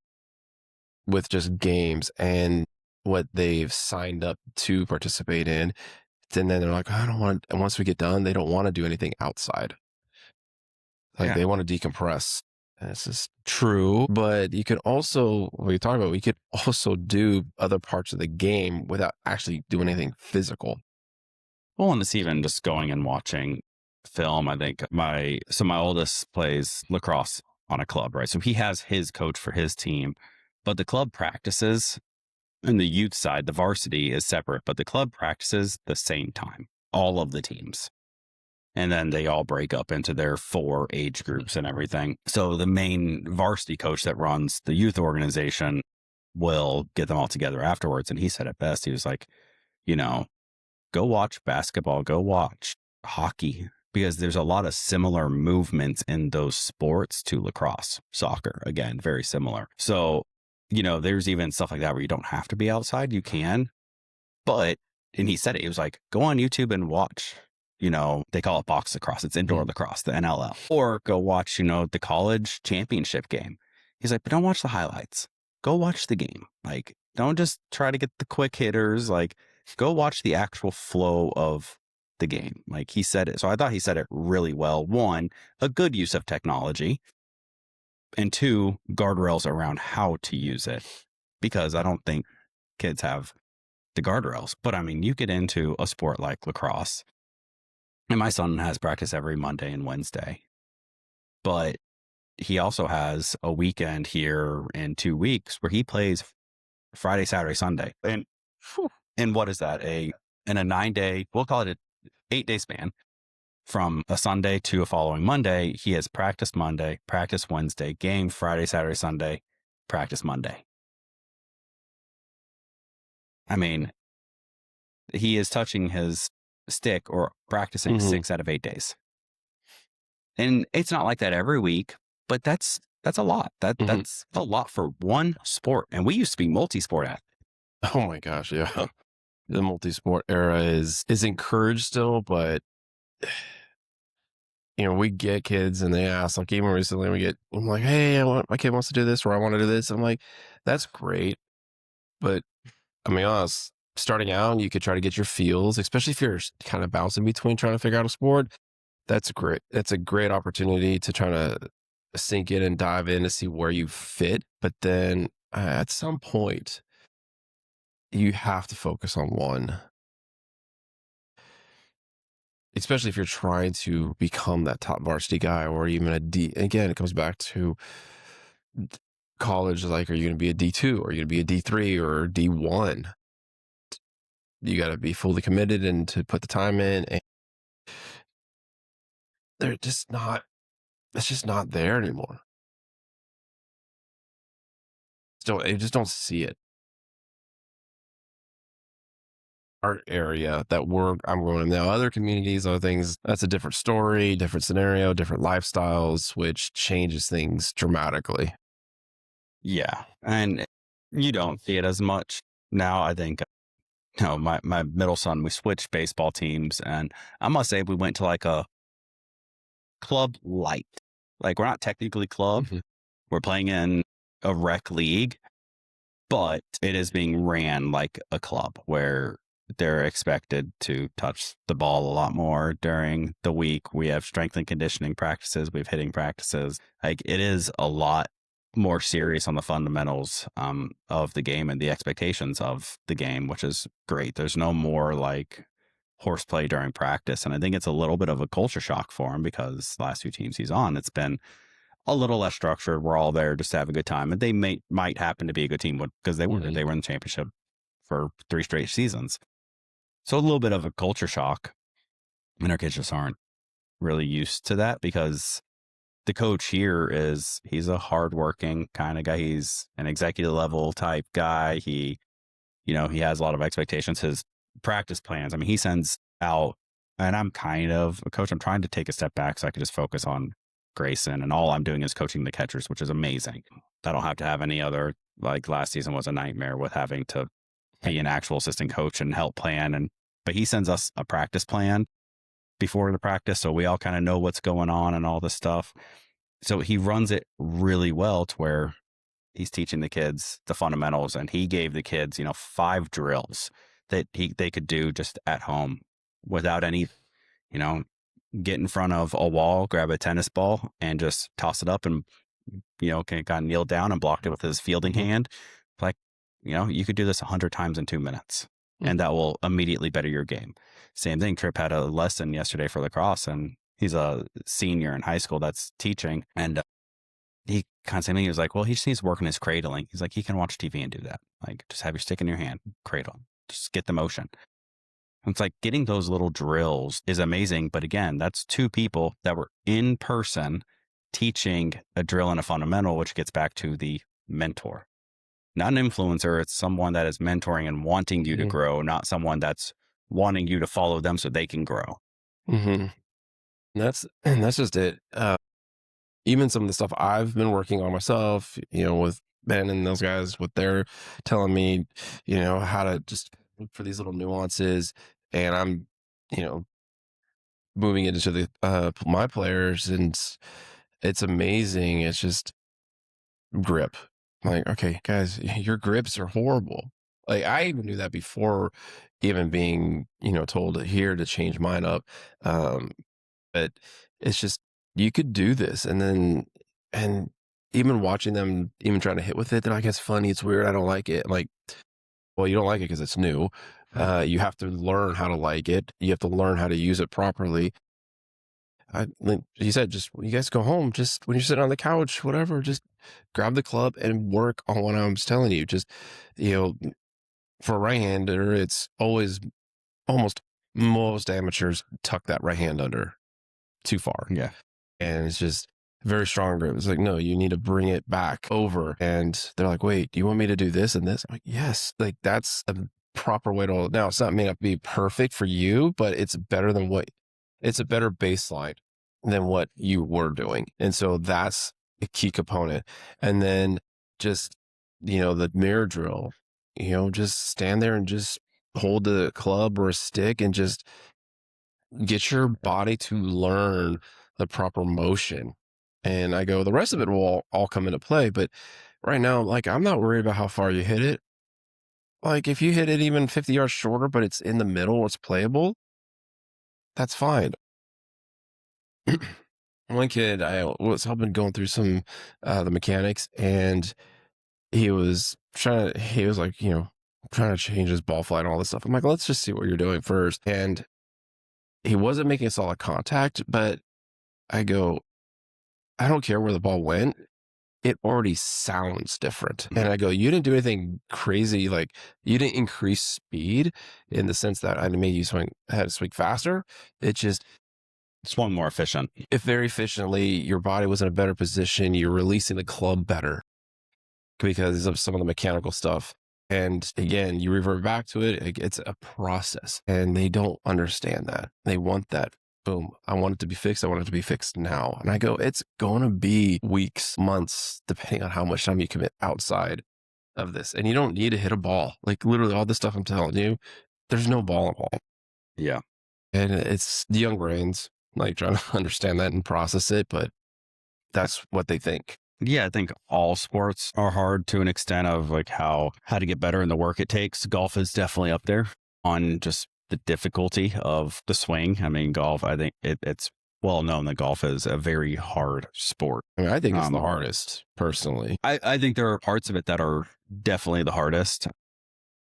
with just games and what they've signed up to participate in. And then they're like, I don't want, and once we get done, they don't want to do anything outside. Like Yeah. they want to decompress. And this is true, but you could also, what you talk about, we could also do other parts of the game without actually doing anything physical. Well, and it's even just going and watching film. I think my oldest plays lacrosse on a club, right? So he has his coach for his team, but the club practices and the youth side, the varsity is separate, but the club practices the same time, all of the teams. And then they all break up into their 4 age groups and everything. So the main varsity coach that runs the youth organization will get them all together afterwards. And he said it best. He was like, you know, go watch basketball, go watch hockey, because there's a lot of similar movements in those sports to lacrosse, soccer, again, very similar. So, there's even stuff like that where you don't have to be outside, you can, but, and he said it, he was like, go on YouTube and watch, they call it box lacrosse, it's indoor Mhm. lacrosse, the NLL, or go watch, the college championship game. He's like, but don't watch the highlights. Go watch the game. Like, don't just try to get the quick hitters. Like, go watch the actual flow of the game. Like he said it. So I thought he said it really well. One, a good use of technology, and two, guardrails around how to use it. Because I don't think kids have the guardrails. But I mean, you get into a sport like lacrosse, and my son has practice every Monday and Wednesday, but he also has a weekend here in 2 weeks where he plays Friday, Saturday, Sunday. And what is that? In a 9 day, we'll call it an 8 day span from a Sunday to a following Monday. He has practice Monday, practice Wednesday, game Friday, Saturday, Sunday, practice Monday. I mean, he is touching his stick or practicing Mm-hmm. 6 out of 8 days. And it's not like that every week, but that's a lot. Mm-hmm. That's a lot for one sport. And we used to be multi-sport athletes. Oh my gosh, yeah. The multi-sport era is encouraged still, but we get kids and they ask, like even recently I'm like, hey, my kid wants to do this or I want to do this. I'm like, that's great. But I mean, honest, starting out, you could try to get your feels, especially if you're kind of bouncing between trying to figure out a sport. That's great. That's a great opportunity to try to sink in and dive in to see where you fit. But then at some point, you have to focus on one, especially if you're trying to become that top varsity guy or even a D. Again, it comes back to college. Like, are you going to be a D2 or are you going to be a D3 or D1? You got to be fully committed and to put the time in. And they're just not, it's just not there anymore. Still, you just don't see it. Our area that I'm going in now, other communities, other things, that's a different story, different scenario, different lifestyles, which changes things dramatically. Yeah. And you don't see it as much now. I think, my middle son, we switched baseball teams. And I must say, we went to like a club light. Like, we're not technically club, Mhm. we're playing in a rec league, but it is being ran like a club where they're expected to touch the ball a lot more during the week. We have strength and conditioning practices, we have hitting practices. Like, it is a lot more serious on the fundamentals of the game and the expectations of the game, which is great. There's no more like horseplay during practice. And I think it's a little bit of a culture shock for him because the last 2 teams he's on, it's been a little less structured. We're all there just to have a good time. And they might happen to be a good team because they were. Mhm. They were in the championship for 3 straight seasons. So a little bit of a culture shock. And our kids just aren't really used to that because the coach here he's a hardworking kind of guy. He's an executive level type guy. He has a lot of expectations. His practice plans, I mean, he sends out, and I'm kind of a coach. I'm trying to take a step back so I can just focus on Grayson, and all I'm doing is coaching the catchers, which is amazing. I don't have to have any other, like last season was a nightmare with having to be an actual assistant coach and help plan. But he sends us a practice plan before the practice, so we all kind of know what's going on and all this stuff. So he runs it really well to where he's teaching the kids the fundamentals, and he gave the kids 5 drills that they could do just at home without any you know get in front of a wall, grab a tennis ball and just toss it up, and kind of kneel down and blocked it with his fielding Mhm. hand. Like, you could do this 100 times in 2 minutes Mhm. and that will immediately better your game. Same thing, Trip had a lesson yesterday for lacrosse, and he's a senior in high school that's teaching, and he constantly, he was like, well, he just needs to work on his cradling. He's like, he can watch TV and do that. Like, just have your stick in your hand, cradle, just get the motion. And it's like getting those little drills is amazing. But again, that's 2 people that were in person teaching a drill and a fundamental, which gets back to the mentor, not an influencer. It's someone that is mentoring and wanting you to Mhm. grow, not someone that's wanting you to follow them so they can grow. Mhm. And that's just it. Even some of the stuff I've been working on myself, with Ben and those guys, what they're telling me, how to just look for these little nuances. And I'm, you know, moving it into the my players, and it's amazing. It's just grip. Like, okay, guys, your grips are horrible. Like, I even knew that before even being, told here to change mine up. Um, but it's just you could do this, and even watching them even trying to hit with it, they're like, it's funny, it's weird, I don't like it. I'm like, well, you don't like it because it's new. You have to learn how to like it. You have to learn how to use it properly. Like he said, just when you guys go home, just when you're sitting on the couch, whatever, just grab the club and work on what I was telling you. Just, you know, for a right-hander, it's always almost most amateurs tuck that right hand under too far. Yeah. And it's just very strong grip. It's like, no, you need to bring it back over. And they're like, wait, do you want me to do this and this? I'm like, yes, like that's proper way to, now it's not may not be perfect for you, but it's better than it's a better baseline than what you were doing. And so that's a key component. And then just, the mirror drill, just stand there and just hold the club or a stick and just get your body to learn the proper motion. And I go, the rest of it will all come into play. But right now, like, I'm not worried about how far you hit it. Like, if you hit it even 50 yards shorter, but it's in the middle, it's playable, that's fine. One kid, I was helping going through some the mechanics, and he was like, trying to change his ball flight and all this stuff. I'm like, let's just see what you're doing first. And he wasn't making solid contact, but I go, I don't care where the ball went. It already sounds different. And I go, you didn't do anything crazy. Like, you didn't increase speed in the sense that I made you had to swing faster. It just swung more efficient. If very efficiently, your body was in a better position, you're releasing the club better because of some of the mechanical stuff. And again, you revert back to it. It's a process, and they don't understand that. They want that. Boom. I want it to be fixed. I want it to be fixed now. And I go, it's going to be weeks, months, depending on how much time you commit outside of this. And you don't need to hit a ball. Like, literally all the stuff I'm telling you, there's no ball involved. Yeah. And it's the young brains, like, trying to understand that and process it, but that's what they think. Yeah, I think all sports are hard to an extent of like how to get better and the work it takes. Golf is definitely up there on just the difficulty of the swing. I mean, golf, I think it's well known that golf is a very hard sport. I mean, I think it's the hardest, personally. I think there are parts of it that are definitely the hardest.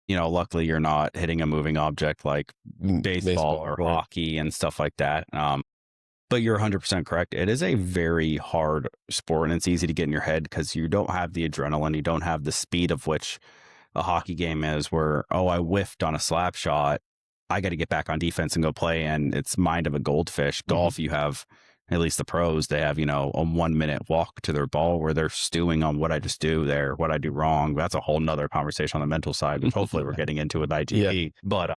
Luckily you're not hitting a moving object like baseball or hockey and stuff like that. But you're 100% correct. It is a very hard sport, and it's easy to get in your head because you don't have the adrenaline. You don't have the speed of which a hockey game is where, oh, I whiffed on a slap shot. I got to get back on defense and go play. And it's mind of a goldfish. Golf, you have, at least the pros, they have, a 1 minute walk to their ball where they're stewing on what I just do there, what I do wrong. That's a whole nother conversation on the mental side, which hopefully we're getting into with IGP. Yeah. But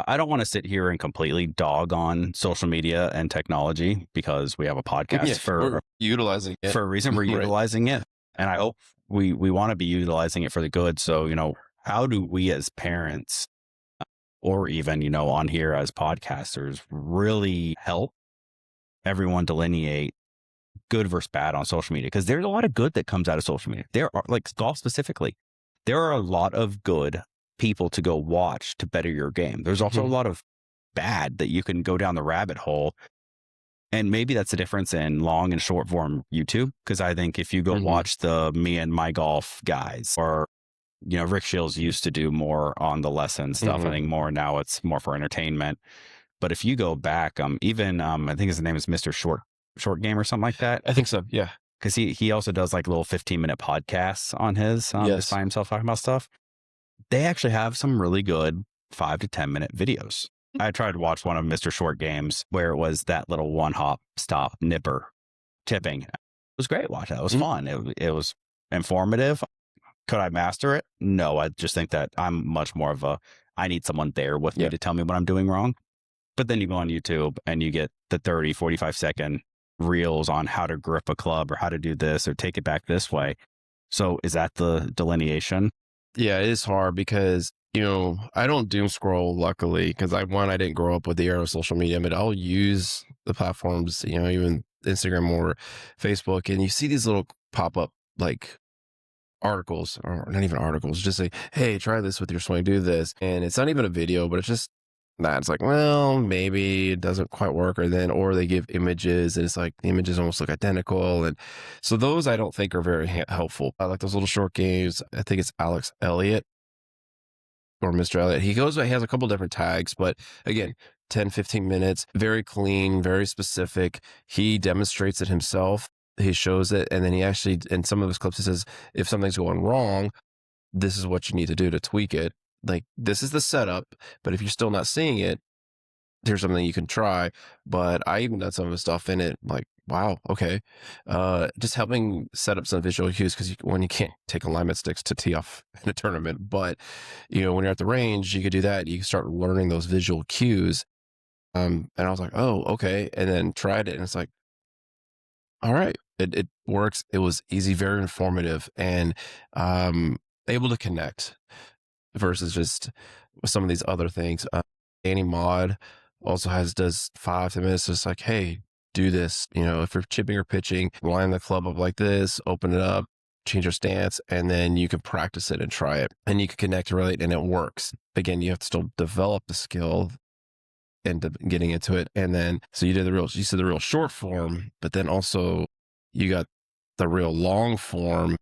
I don't want to sit here and completely dog on social media and technology because we have a podcast for utilizing it for a reason. We're utilizing it. And I hope we want to be utilizing it for the good. So, how do we as parents or even, on here as podcasters really help everyone delineate good versus bad on social media? Because there's a lot of good that comes out of social media. There are, like golf specifically, there are a lot of good people to go watch to better your game. There's also a lot of bad that you can go down the rabbit hole. And maybe that's the difference in long and short form YouTube. Because I think if you go watch the Me and My Golf guys, or, Rick Shields used to do more on the lesson stuff. I think more now it's more for entertainment. But if you go back, even I think his name is Mr. Short Game or something like that. I think so. Yeah. Because he also does like little 15-minute podcasts on his just by himself talking about stuff. They actually have some really good 5 to 10 minute videos. I tried to watch one of Mr. Short Games where it was that little one hop stop nipper tipping. It was great. Watch that. It was fun. It was informative. Could I master it? No, I just think that I'm much more of I need someone there with me to tell me what I'm doing wrong. But then you go on YouTube and you get the 30, 45-second reels on how to grip a club or how to do this or take it back this way. So is that the delineation? Yeah, it is hard because, I don't doom scroll, luckily, because I didn't grow up with the era of social media, but I'll use the platforms, even Instagram or Facebook, and you see these little pop up like articles, or not even articles, just say, hey, try this with your swing, do this. And it's not even a video, but it's just that. It's like, well, maybe it doesn't quite work. Or they give images and it's like the images almost look identical. And so those I don't think are very helpful. I like those little short games. I think it's Alex Elliott or Mr. Elliott. He has a couple different tags, but again, 10, 15 minutes, very clean, very specific. He demonstrates it himself. He shows it. And then he actually, in some of his clips, he says, if something's going wrong, this is what you need to do to tweak it. Like, this is the setup, but if you're still not seeing it, here's something you can try. But I even done some of the stuff in it, like, wow, okay. Just helping set up some visual cues, because when you can't take alignment sticks to tee off in a tournament, but when you're at the range, you could do that. You can start learning those visual cues. And I was like, oh, okay. And then tried it, and it's like, all right, it works. It was easy, very informative, and able to connect versus just with some of these other things. Danny Mod also does 5 to 10 minutes. Just like, hey, do this. If you're chipping or pitching, line the club up like this, open it up, change your stance, and then you can practice it and try it, and you can connect, relate, and it works. Again, you have to still develop the skill into getting into it, and then so you said the real short form, but then also you got the real long form.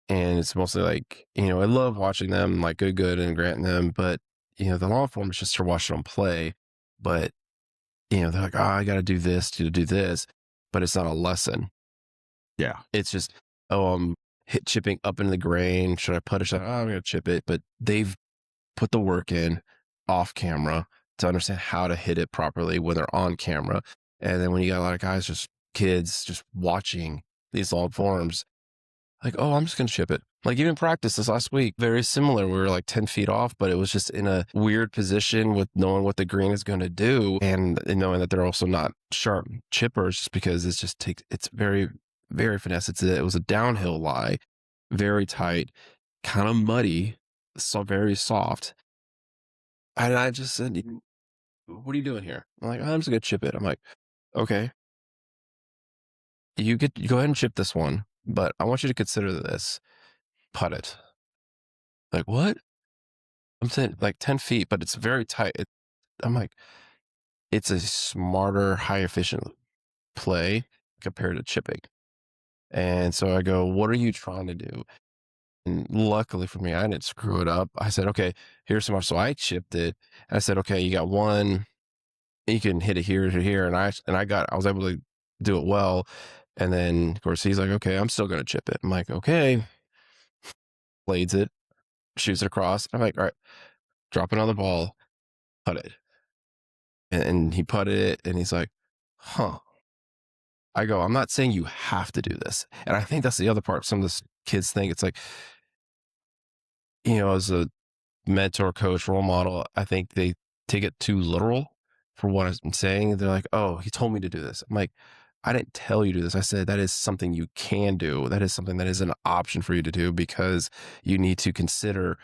And it's mostly like, I love watching them, like good and granting them, but the long form is just to watch them play. But they're like, oh, I got to do this to do this, but it's not a lesson. Yeah. It's just, oh, I'm chipping up into the grain. Should I putt it? Oh, I'm going to chip it. But they've put the work in off camera to understand how to hit it properly when they're on camera. And then when you got a lot of guys, kids just watching these long forms, like, oh, I'm just going to chip it. Like even practice this last week, very similar. We were like 10 feet off, but it was just in a weird position with knowing what the green is going to do, and knowing that they're also not sharp chippers, just because it's very, very finesse. It was a downhill lie, very tight, kind of muddy, so very soft. And I just said, what are you doing here? I'm like, oh, I'm just going to chip it. I'm like, okay, you go ahead and chip this one, but I want you to consider this. Putt it. Like, what? I'm saying like 10 feet, but it's very tight. I'm like, it's a smarter, high efficient play compared to chipping. And so I go, what are you trying to do? And luckily for me, I didn't screw it up. I said, okay, here's some more. So I chipped it. I said, okay, you got one, you can hit it here to here. And I was able to do it well. And then of course he's like, okay, I'm still going to chip it. I'm like, okay, blades it, shoots it across. I'm like, all right, drop another ball, putt it. And he putted it, and he's like, huh. I go, I'm not saying you have to do this. And I think that's the other part. Some of the kids think it's like, as a mentor, coach, role model, I think they take it too literal for what I'm saying. They're like, oh, he told me to do this. I'm like, I didn't tell you to do this. I said that is something you can do. That is something that is an option for you to do, because you need to consider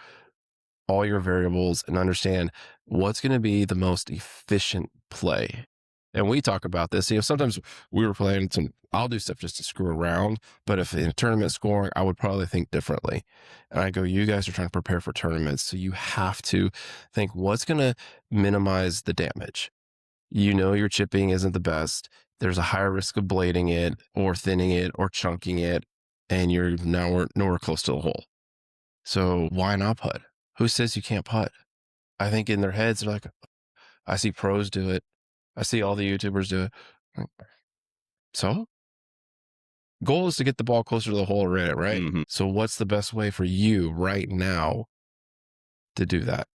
all your variables and understand what's going to be the most efficient play. And we talk about this, sometimes we were playing I'll do stuff just to screw around, but if in a tournament scoring, I would probably think differently. And I go, you guys are trying to prepare for tournaments, so you have to think what's going to minimize the damage. Your chipping isn't the best. There's a higher risk of blading it or thinning it or chunking it, and you're nowhere close to the hole. So why not putt? Who says you can't putt? I think in their heads, they're like, I see pros do it. I see all the YouTubers do it. So goal is to get the ball closer to the hole and right? Mm-hmm. So what's the best way for you right now to do that?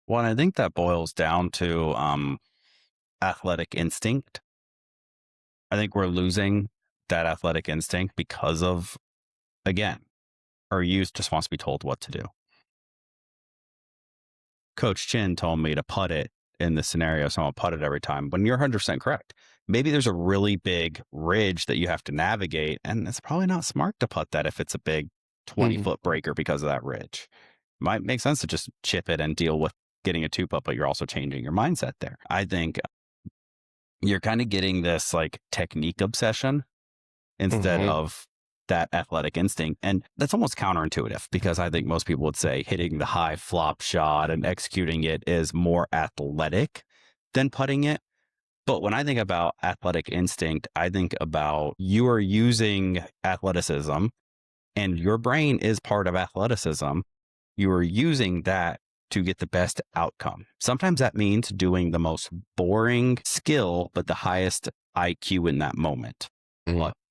Well, I think that boils down to athletic instinct. I think we're losing that athletic instinct because of, again, our youth just wants to be told what to do. Coach Chin told me to putt it in this scenario, so I'll putt it every time. When you're 100% correct, maybe there's a really big ridge that you have to navigate, and it's probably not smart to putt that if it's a big 20-foot breaker because of that ridge. Might make sense to just chip it and deal with getting a two putt, but you're also changing your mindset there. I think you're kind of getting this like technique obsession instead of that athletic instinct. And that's almost counterintuitive, because I think most people would say hitting the high flop shot and executing it is more athletic than putting it. But when I think about athletic instinct, I think about you are using athleticism, and your brain is part of athleticism. You are using that to get the best outcome. Sometimes that means doing the most boring skill, but the highest IQ in that moment.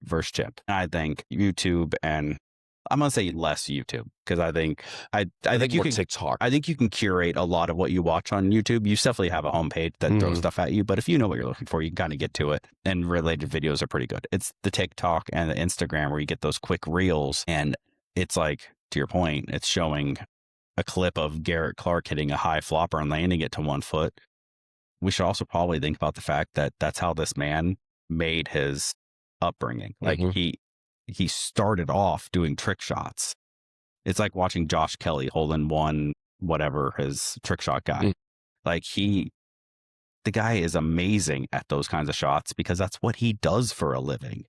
Versus chip. And I think YouTube and I'm gonna say less YouTube because I think I I think think you more can TikTok. I think you can curate a lot of what you watch on YouTube. You definitely have a homepage that throws stuff at you, but if you know what you're looking for, you can kind of get to it. And related videos are pretty good. It's the TikTok and the Instagram where you get those quick reels, and it's like, to your point, it's showing a clip of Garrett Clark hitting a high flopper and landing it to 1 foot. We should also probably think about the fact that that's how this man made his upbringing. Like he started off doing trick shots. It's like watching Josh Kelly hole in one, whatever his trick shot guy. Like the guy is amazing at those kinds of shots because that's what he does for a living.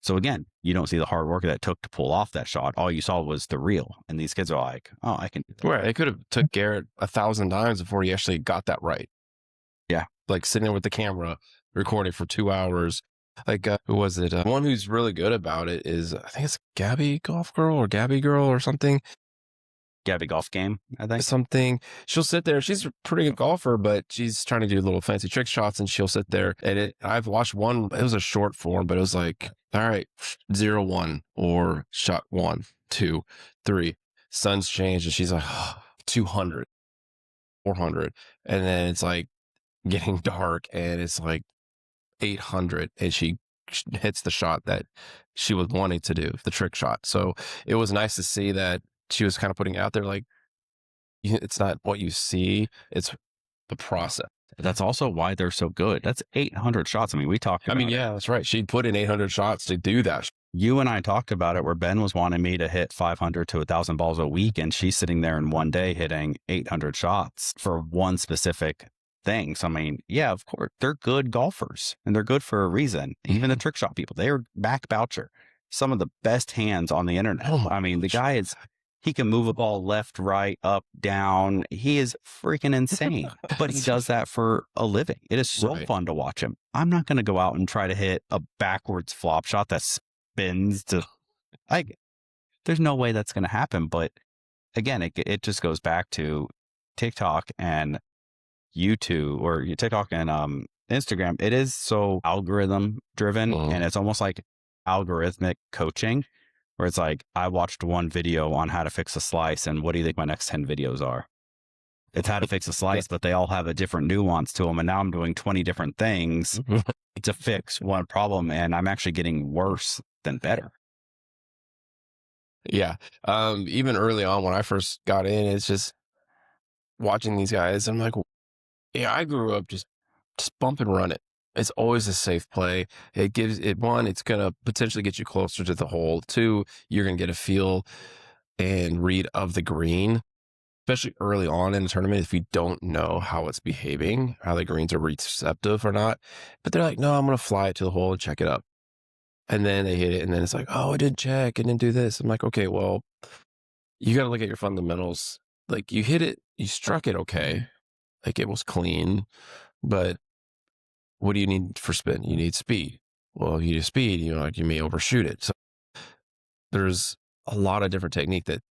So again, you don't see the hard work that it took to pull off that shot. All you saw was the reel. And these kids are like, oh, I can do that. Right. It could have took Garrett 1,000 times before he actually got that right. Yeah. Like sitting there with the camera recording for 2 hours. Like, who was it? One who's really good about it is, I think it's Gabby Golf Girl or Gabby Girl or something. Gabby Golf Game, I think. Something. She'll sit there. She's a pretty good golfer, but she's trying to do little fancy trick shots, and she'll sit there. And I've watched one. It was a short form, but it was like, all right, 0-1 or shot 1, 2, 3. Sun's changed, and she's like, 200, 400, and then it's like getting dark, and it's like 800, and she hits the shot that she was wanting to do, the trick shot. So it was nice to see that she was kind of putting out there like, it's not what you see, it's the process. That's also why they're so good. That's 800 shots. I mean, we talked about it. Yeah, that's right. She put in 800 shots to do that. You and I talked about it where Ben was wanting me to hit 500 to 1,000 balls a week, and she's sitting there in one day hitting 800 shots for one specific thing. So, I mean, yeah, of course, they're good golfers, and they're good for a reason. Even the trick shot people, they're Mac Boucher, some of the best hands on the internet. I mean, the guy is... He can move a ball left, right, up, down. He is freaking insane, but he does that for a living. It is so fun to watch him. I'm not going to go out and try to hit a backwards flop shot that spins to, like, there's no way that's going to happen. But again, it just goes back to TikTok and YouTube, or TikTok and Instagram. It is so algorithm driven, and it's almost like algorithmic coaching, where it's like, I watched one video on how to fix a slice, and what do you think my next 10 videos are? It's how to fix a slice, but they all have a different nuance to them. And now I'm doing 20 different things to fix one problem, and I'm actually getting worse than better. Yeah. Even early on when I first got in, it's just watching these guys. I'm like, yeah, I grew up just bump and run it. It's always a safe play. It gives it, one, it's going to potentially get you closer to the hole. 2, you're going to get a feel and read of the green, especially early on in the tournament. If you don't know how it's behaving, how the greens are receptive or not, but they're like, no, I'm going to fly it to the hole and check it up. And then they hit it. And then it's like, oh, I didn't check and didn't do this. I'm like, okay, well, you got to look at your fundamentals. Like, you hit it, you struck it okay. Like, it was clean, but what do you need for spin? You need speed. Well, if you need speed, you may overshoot it. So there's a lot of different technique that,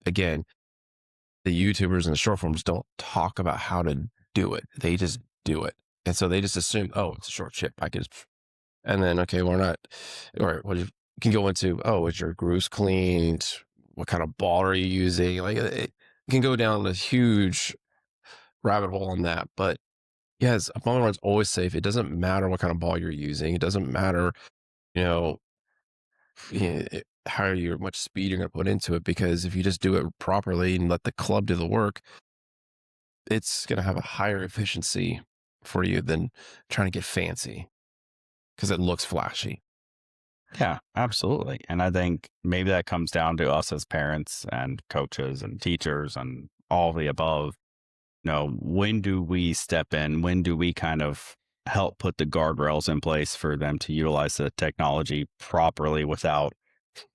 again, the YouTubers and the short forms don't talk about how to do it. They just do it. And so they just assume, oh, it's a short chip. I can, and then, okay, we're not, all right, well, you can go into, oh, is your grooves cleaned? What kind of ball are you using? Like, it can go down a huge rabbit hole on that. But yes, a ball run's always safe. It doesn't matter what kind of ball you're using. It doesn't matter, how much speed you're going to put into it, because if you just do it properly and let the club do the work, it's going to have a higher efficiency for you than trying to get fancy because it looks flashy. Yeah, absolutely. And I think maybe that comes down to us as parents and coaches and teachers and all the above. When do we step in? When do we kind of help put the guardrails in place for them to utilize the technology properly without,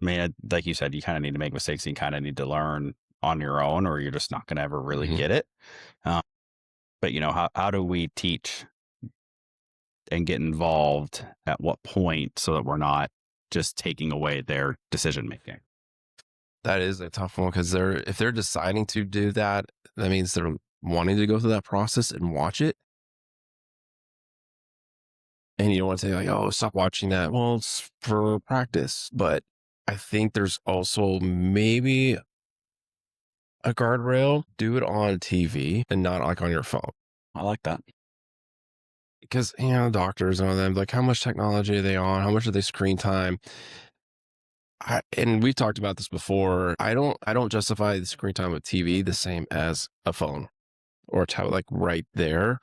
like you said, you kind of need to make mistakes. You kind of need to learn on your own, or you're just not going to ever really get it. But how do we teach and get involved at what point so that we're not just taking away their decision making? That is a tough one, because if they're deciding to do that, that means they're wanting to go through that process and watch it. And you don't want to say like, oh, stop watching that. Well, it's for practice, but I think there's also maybe a guardrail. Do it on TV and not like on your phone. I like that. Because, doctors and all them, like, how much technology are they on? How much are they screen time? And we've talked about this before. I don't justify the screen time with TV the same as a phone or a tablet, like right there,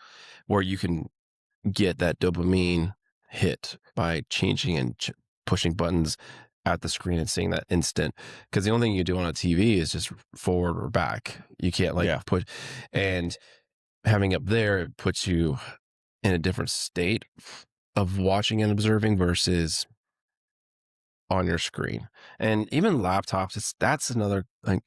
where you can get that dopamine hit by changing and pushing buttons at the screen and seeing that instant. Because the only thing you do on a TV is just forward or back. You can't like Yeah. put, and having up there, it puts you in a different state of watching and observing versus on your screen. And even laptops, that's another like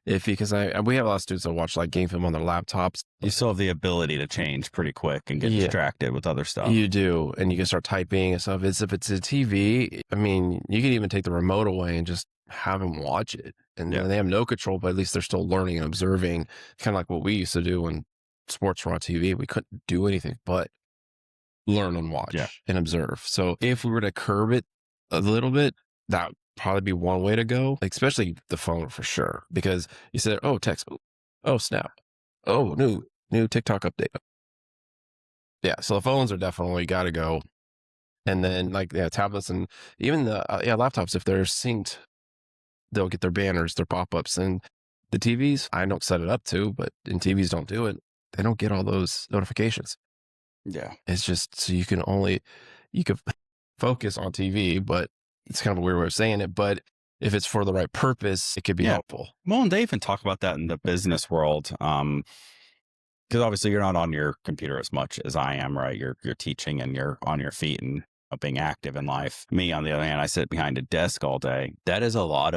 iffy because we have a lot of students that watch like game film on their laptops. You still have the ability to change pretty quick and get Yeah, distracted with other stuff. you do, and you can start typing and stuff. If it's a TV, I mean, you can even take the remote away and just have them watch it, and Yeah. they have no control, but at least they're still learning and observing, kind of like what we used to do when sports were on TV. We couldn't do anything but learn and watch Yeah. and observe. So if we were to curb it a little bit, that would probably be one way to go, like, especially the phone for sure. Because you said, oh, text, oh, snap, oh, new TikTok update. Yeah, so the phones are definitely got to go. And then like tablets and even the laptops, if they're synced, they'll get their banners, their pop-ups, and the TVs. I don't set it up to, but in TVs don't do it. They don't get all those notifications. Yeah. It's just so you can focus on TV, but it's kind of a weird way of saying it. But if it's for the right purpose, it could be helpful. Well, and they even talk about that in the business world. Because obviously you're not on your computer as much as I am, right? You're teaching and you're on your feet and being active in life. Me, on the other hand, I sit behind a desk all day. There's been a lot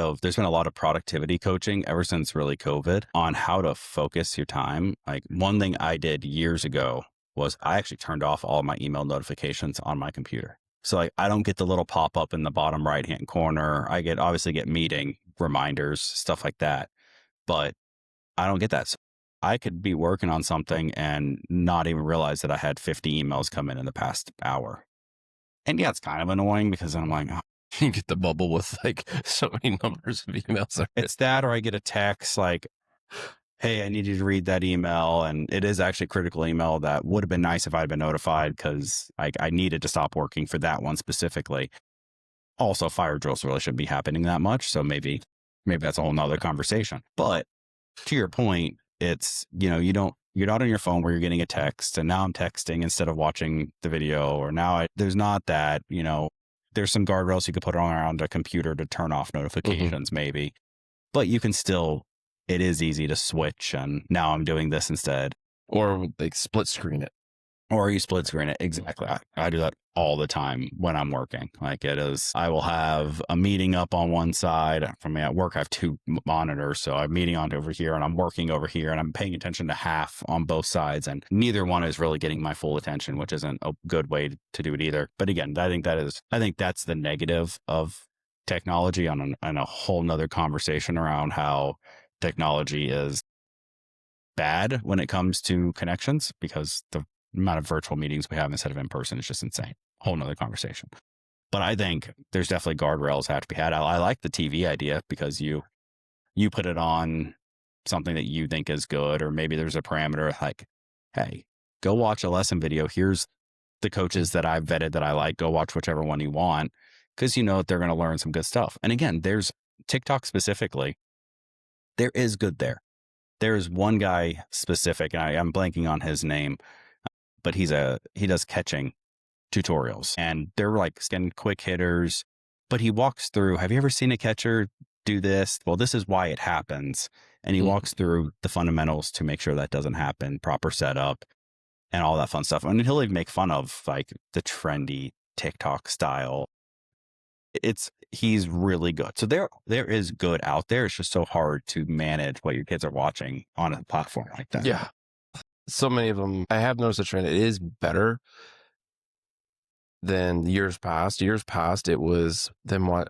of productivity coaching ever since really COVID on how to focus your time. Like one thing I did years ago was I actually turned off all my email notifications on my computer. So like I don't get the little pop up in the bottom right hand corner. I obviously get meeting reminders, stuff like that, but I don't get that. So I could be working on something and not even realize that I had 50 emails come in the past hour. And yeah, it's kind of annoying because I'm like, oh, You get the bubble with like so many numbers of emails. it's that, or I get a text like, hey, I need you to read that email. And it is actually a critical email that would have been nice if I'd been notified because I needed to stop working for that one specifically. Also, fire drills really shouldn't be happening that much. So maybe that's a whole nother conversation. But to your point, it's, you're not on your phone where you're getting a text and now I'm texting instead of watching the video, or now there's not that, there's some guardrails you could put around a computer to turn off notifications maybe, but you can still, it is easy to switch and now I'm doing this instead. Or like split screen it. Or you split screen it. Exactly. I do that all the time when I'm working. Like I will have a meeting up on one side. For me at work, I have two monitors. So I'm meeting on over here and I'm working over here and I'm paying attention to half on both sides. And neither one is really getting my full attention, which isn't a good way to do it either. But again, I think that's the negative of technology on a whole nother conversation around how technology is bad when it comes to connections, because the amount of virtual meetings we have instead of in person is just insane. Whole nother conversation. But I think there's definitely guardrails that have to be had. I like the TV idea because you put it on something that you think is good, or maybe there's a parameter like, hey, go watch a lesson video. Here's the coaches that I've vetted that I like. Go watch whichever one you want because they're going to learn some good stuff. And again, there's TikTok specifically. There is good there. There's one guy specific, and I'm blanking on his name, but he does catching tutorials and they're like skin quick hitters, but he walks through, have you ever seen a catcher do this? Well, this is why it happens. And he walks through the fundamentals to make sure that doesn't happen, proper setup and all that fun stuff. I mean, he'll even make fun of like the trendy TikTok style. He's really good. So there is good out there. It's just so hard to manage what your kids are watching on a platform like that. Yeah. So many of them, I have noticed a trend. It is better than years past. Years past, it was them what?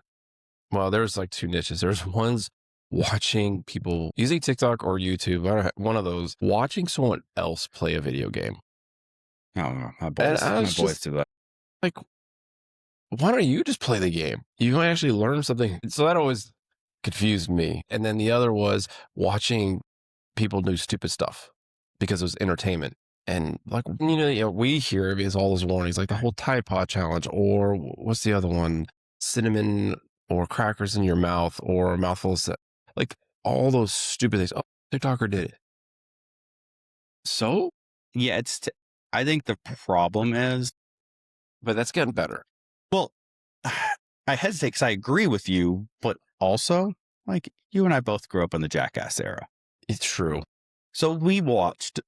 Well, there's like two niches. There's ones watching people using TikTok or YouTube, one of those, watching someone else play a video game. Oh, my boys do that. Like, why don't you just play the game? You might actually learn something. So that always confused me. And then the other was watching people do stupid stuff because it was entertainment. And like, we hear of is all those warnings, like the whole Tide Pod challenge, or what's the other one? Cinnamon or crackers in your mouth, or a mouthful of, like all those stupid things. Oh, TikToker did it. So, Yeah, I think the problem is, but that's getting better. well, I hesitate because I agree with you, but also, like, you and I both grew up in the Jackass era. It's true. So we watched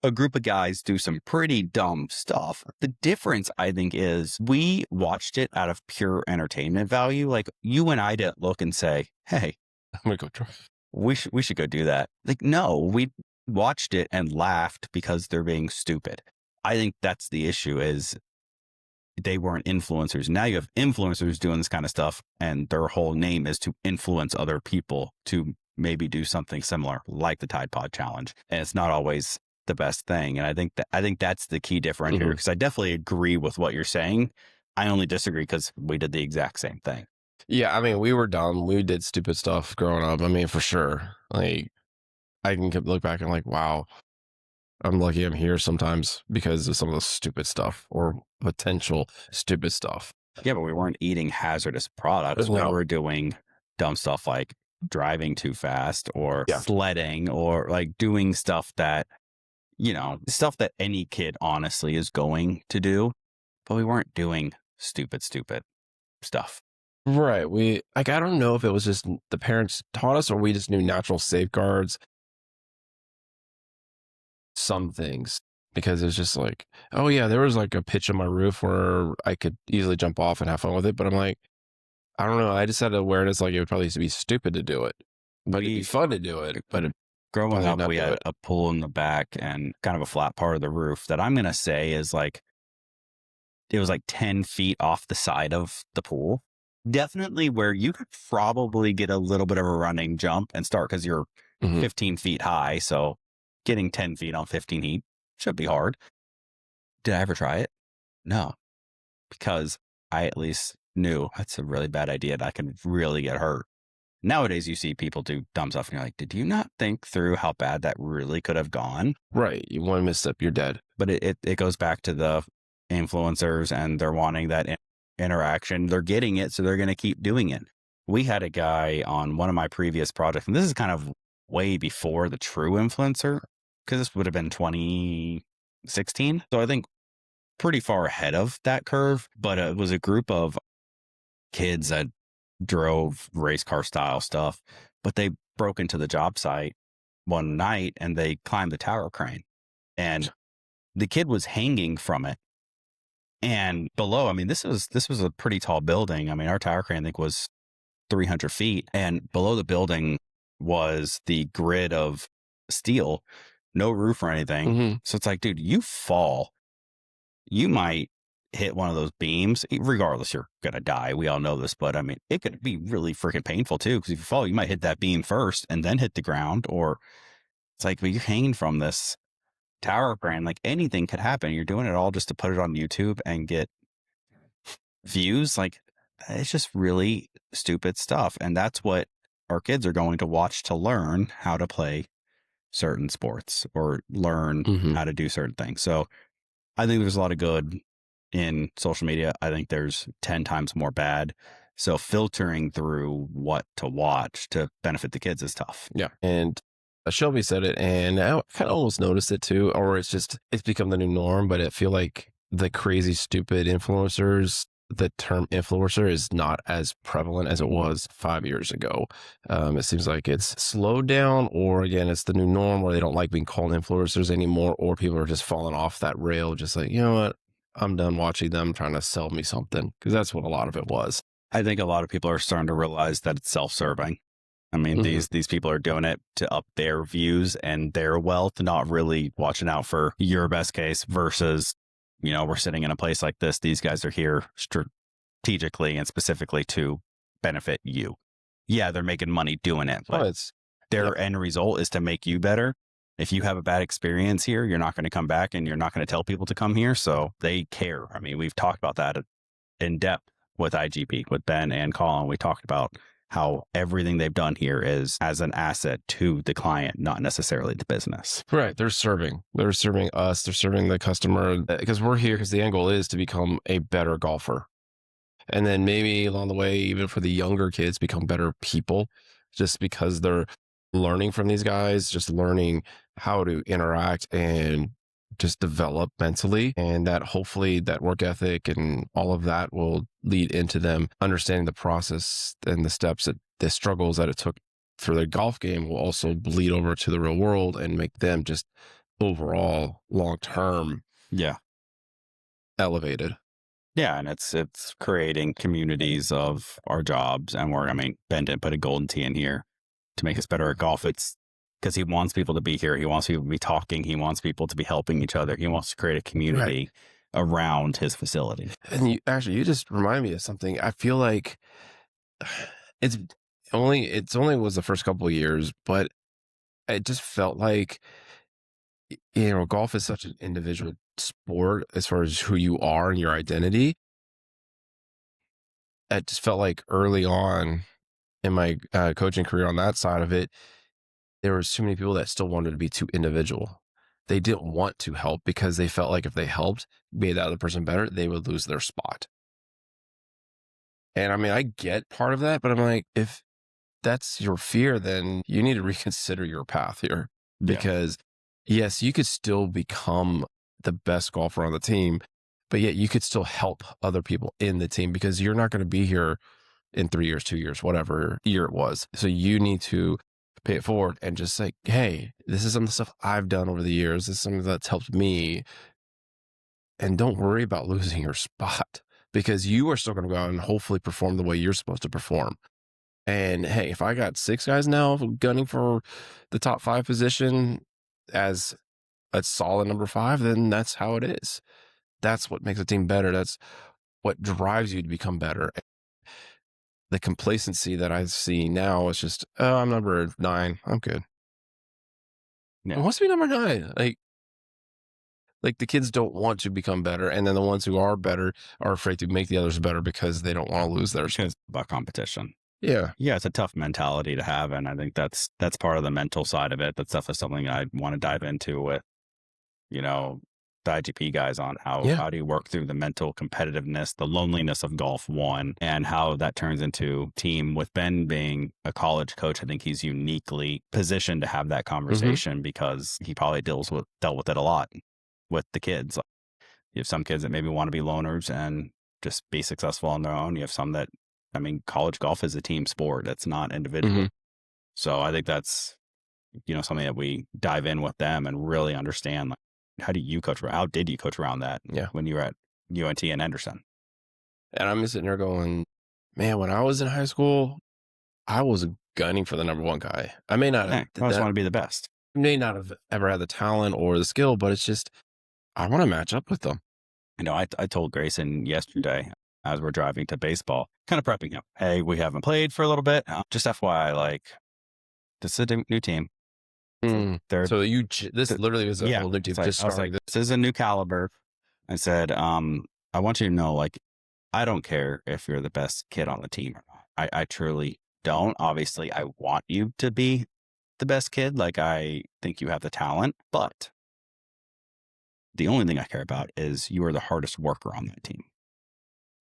a group of guys do some pretty dumb stuff. The difference, I think, is we watched it out of pure entertainment value. Like, you and I didn't look and say, hey, I'm gonna go try. we should go do that. Like, no, we watched it and laughed because they're being stupid. I think that's the issue, is they weren't influencers. Now you have influencers doing this kind of stuff, and their whole name is to influence other people to maybe do something similar, like the Tide Pod challenge. And it's not always the best thing. And I think that's the key differentiator, because I definitely agree with what you're saying. I only disagree because we did the exact same thing. Yeah, I mean, we were dumb. We did stupid stuff growing up. I mean, for sure. Like, I can look back and like, wow, I'm lucky I'm here sometimes because of some of the stupid stuff or potential stupid stuff. Yeah, but we weren't eating hazardous products. No. We were doing dumb stuff like driving too fast, or Yeah. sledding, or like doing stuff that, stuff that any kid honestly is going to do. But we weren't doing stupid stuff. Right. I don't know if it was just the parents taught us or we just knew natural safeguards, some things, because it's just like, oh yeah, there was like a pitch on my roof where I could easily jump off and have fun with it. But I'm like, I don't know. I just had awareness like it would probably be stupid to do it, but it'd be fun to do it. But growing up, we had a pool in the back and kind of a flat part of the roof that I'm going to say is like, it was like 10 feet off the side of the pool. Definitely where you could probably get a little bit of a running jump and start, because you're 15 feet high. So getting 10 feet on 15 feet should be hard. Did I ever try it? No, because I at least knew that's a really bad idea and I can really get hurt. Nowadays, you see people do dumb stuff and you're like, did you not think through how bad that really could have gone? Right. You want to misstep, you're dead. But it goes back to the influencers, and they're wanting that interaction. They're getting it, so they're going to keep doing it. We had a guy on one of my previous projects, and this is kind of way before the true influencer, because this would have been 2016. So I think pretty far ahead of that curve, but it was a group of kids that drove race car style stuff, but they broke into the job site one night and they climbed the tower crane, and the kid was hanging from it. And below, I mean, this was a pretty tall building. I mean, our tower crane, I think, was 300 feet. And below the building was the grid of steel, no roof or anything. So it's like, dude, you fall, you might hit one of those beams. Regardless, you're going to die. We all know this. But I mean, it could be really freaking painful too, because if you fall, you might hit that beam first and then hit the ground. Or it's like, but you're hanging from this tower crane, like anything could happen. You're doing it all just to put it on YouTube and get views. Like, it's just really stupid stuff. And that's what our kids are going to watch to learn how to play certain sports or learn how to do certain things. So I think there's a lot of good in social media. I think there's 10 times more bad. So filtering through what to watch to benefit the kids is tough. Yeah. And Shelby said it, and I kind of almost noticed it too, or it's become the new norm, but I feel like the crazy, stupid influencers, the term influencer is not as prevalent as it was 5 years ago. It seems like it's slowed down, or again, it's the new norm where they don't like being called influencers anymore, or people are just falling off that rail, just like, you know what, I'm done watching them trying to sell me something, because that's what a lot of it was. I think a lot of people are starting to realize that it's self-serving. I mean, these people are doing it to up their views and their wealth, not really watching out for your best case versus, we're sitting in a place like this. These guys are here strategically and specifically to benefit you. Yeah, they're making money doing it, but their end result is to make you better. If you have a bad experience here, you're not going to come back and you're not going to tell people to come here. So they care. I mean, we've talked about that in depth with IGP, with Ben and Colin. We talked about how everything they've done here is as an asset to the client, not necessarily the business. Right. They're serving us. They're serving the customer because we're here because the end goal is to become a better golfer. And then maybe along the way, even for the younger kids, become better people just because they're learning from these guys, just learning how to interact and just develop mentally. And that hopefully that work ethic and all of that will lead into them understanding the process and the steps that the struggles that it took for their golf game will also bleed over to the real world and make them just overall long term elevated. Yeah, and it's creating communities of our jobs and work. I mean, Ben didn't put a golden tee in here to make us better at golf. It's because he wants people to be here. He wants people to be talking. He wants people to be helping each other. He wants to create a community around his facility. And you just remind me of something. I feel like it's only was the first couple of years, but it just felt like, golf is such an individual sport as far as who you are and your identity. It just felt like early on in my coaching career on that side of it, there was too many people that still wanted to be too individual. They didn't want to help because they felt like if they helped, made that other person better, they would lose their spot. And I mean, I get part of that, but I'm like, if that's your fear, then you need to reconsider your path here because yes, you could still become the best golfer on the team, but yet you could still help other people in the team because you're not going to be here in 3 years, 2 years, whatever year it was. So you need to pay it forward and just say, hey, this is some of the stuff I've done over the years. This is something that's helped me. And don't worry about losing your spot because you are still going to go out and hopefully perform the way you're supposed to perform. And hey, if I got 6 guys now gunning for the top 5 position as a solid number 5, then that's how it is. That's what makes a team better. That's what drives you to become better. The complacency that I see now is just, oh, I'm number 9. I'm good. Yeah. Who wants to be number 9? Like the kids don't want to become better. And then the ones who are better are afraid to make the others better because they don't want to lose theirs. It's about competition. Yeah. Yeah, it's a tough mentality to have. And I think that's part of the mental side of it. That's definitely something I want to dive into with, the IGP guys on how do you work through the mental competitiveness, the loneliness of golf one, and how that turns into team. With Ben being a college coach, I think he's uniquely positioned to have that conversation because he probably dealt with it a lot with the kids. Like, you have some kids that maybe want to be loners and just be successful on their own. You have some that, college golf is a team sport. It's not individual. So I think that's, something that we dive in with them and really understand, like, how did you coach around that when you were at UNT and Henderson? And I'm sitting there going, man, when I was in high school, I was gunning for the number 1 guy. I may not have, I just want to be the best. May not have ever had the talent or the skill, but it's just, I want to match up with them. I told Grayson yesterday as we're driving to baseball, kind of prepping him. Hey, we haven't played for a little bit. Just FYI, like, this is a new team. So this literally was a whole new team. Just starting. This is a new caliber. I said, I want you to know, like, I don't care if you're the best kid on the team or not. I truly don't. Obviously, I want you to be the best kid. Like, I think you have the talent, but the only thing I care about is you are the hardest worker on that team.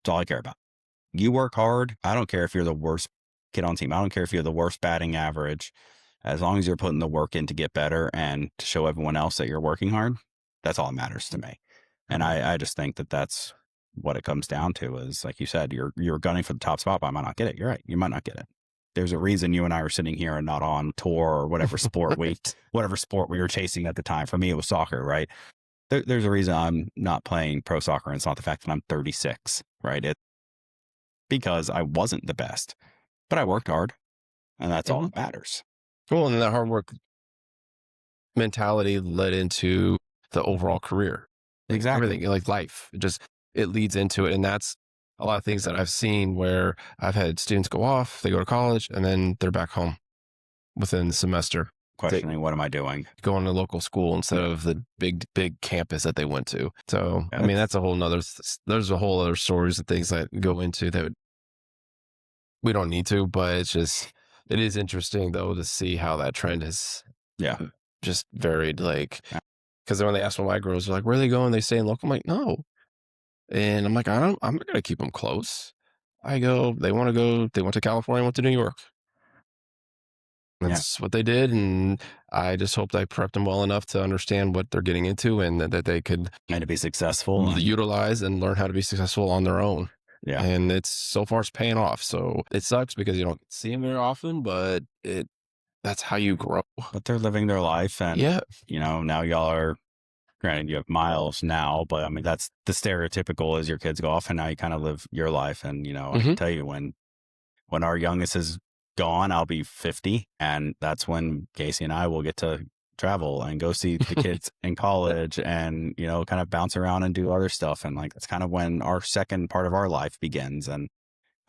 That's all I care about. You work hard. I don't care if you're the worst kid on the team. I don't care if you're the worst batting average. As long as you're putting the work in to get better and to show everyone else that you're working hard, that's all that matters to me. And I just think that that's what it comes down to is, like you said, you're gunning for the top spot, but I might not get it. You're right. You might not get it. There's a reason you and I are sitting here and not on tour or whatever sport we were chasing at the time. For me, it was soccer, right? There's a reason I'm not playing pro soccer. And it's not the fact that I'm 36, right? It's because I wasn't the best, but I worked hard and that's all that matters. Well, and that hard work mentality led into the overall career. Exactly. Everything, like life, it leads into it. And that's a lot of things that I've seen where I've had students go off, they go to college, and then they're back home within the semester. questioning, what am I doing? Going to local school instead of the big campus that they went to. So, Yeah, I mean, that's a whole nother, there's a whole other stories and things that go into that we don't need to, but it's just, it is interesting though to see how that trend has yeah, just varied. Like, because when they ask one of my girls, they're like, where are they going? They stay in local. I'm like, no. And I'm like, I'm not going to keep them close. I go, they want to go, they went to California, went to New York. yeah. That's what they did. And I just hoped I prepped them well enough to understand what they're getting into and that they could And to be successful. utilize and learn how to be successful on their own. Yeah. And it's so far it's paying off. So it sucks because you don't see them very often, but that's how you grow. But they're living their life. And, Yeah. you know, now y'all are, granted, you have Miles now, but I mean, that's the stereotypical is your kids go off and now you kind of live your life. And, you know, I can tell you when our youngest is gone, I'll be 50. And that's when Casey and I will get to travel and go see the kids in college and, you know, kind of bounce around and do other stuff. And like, that's kind of when our second part of our life begins. And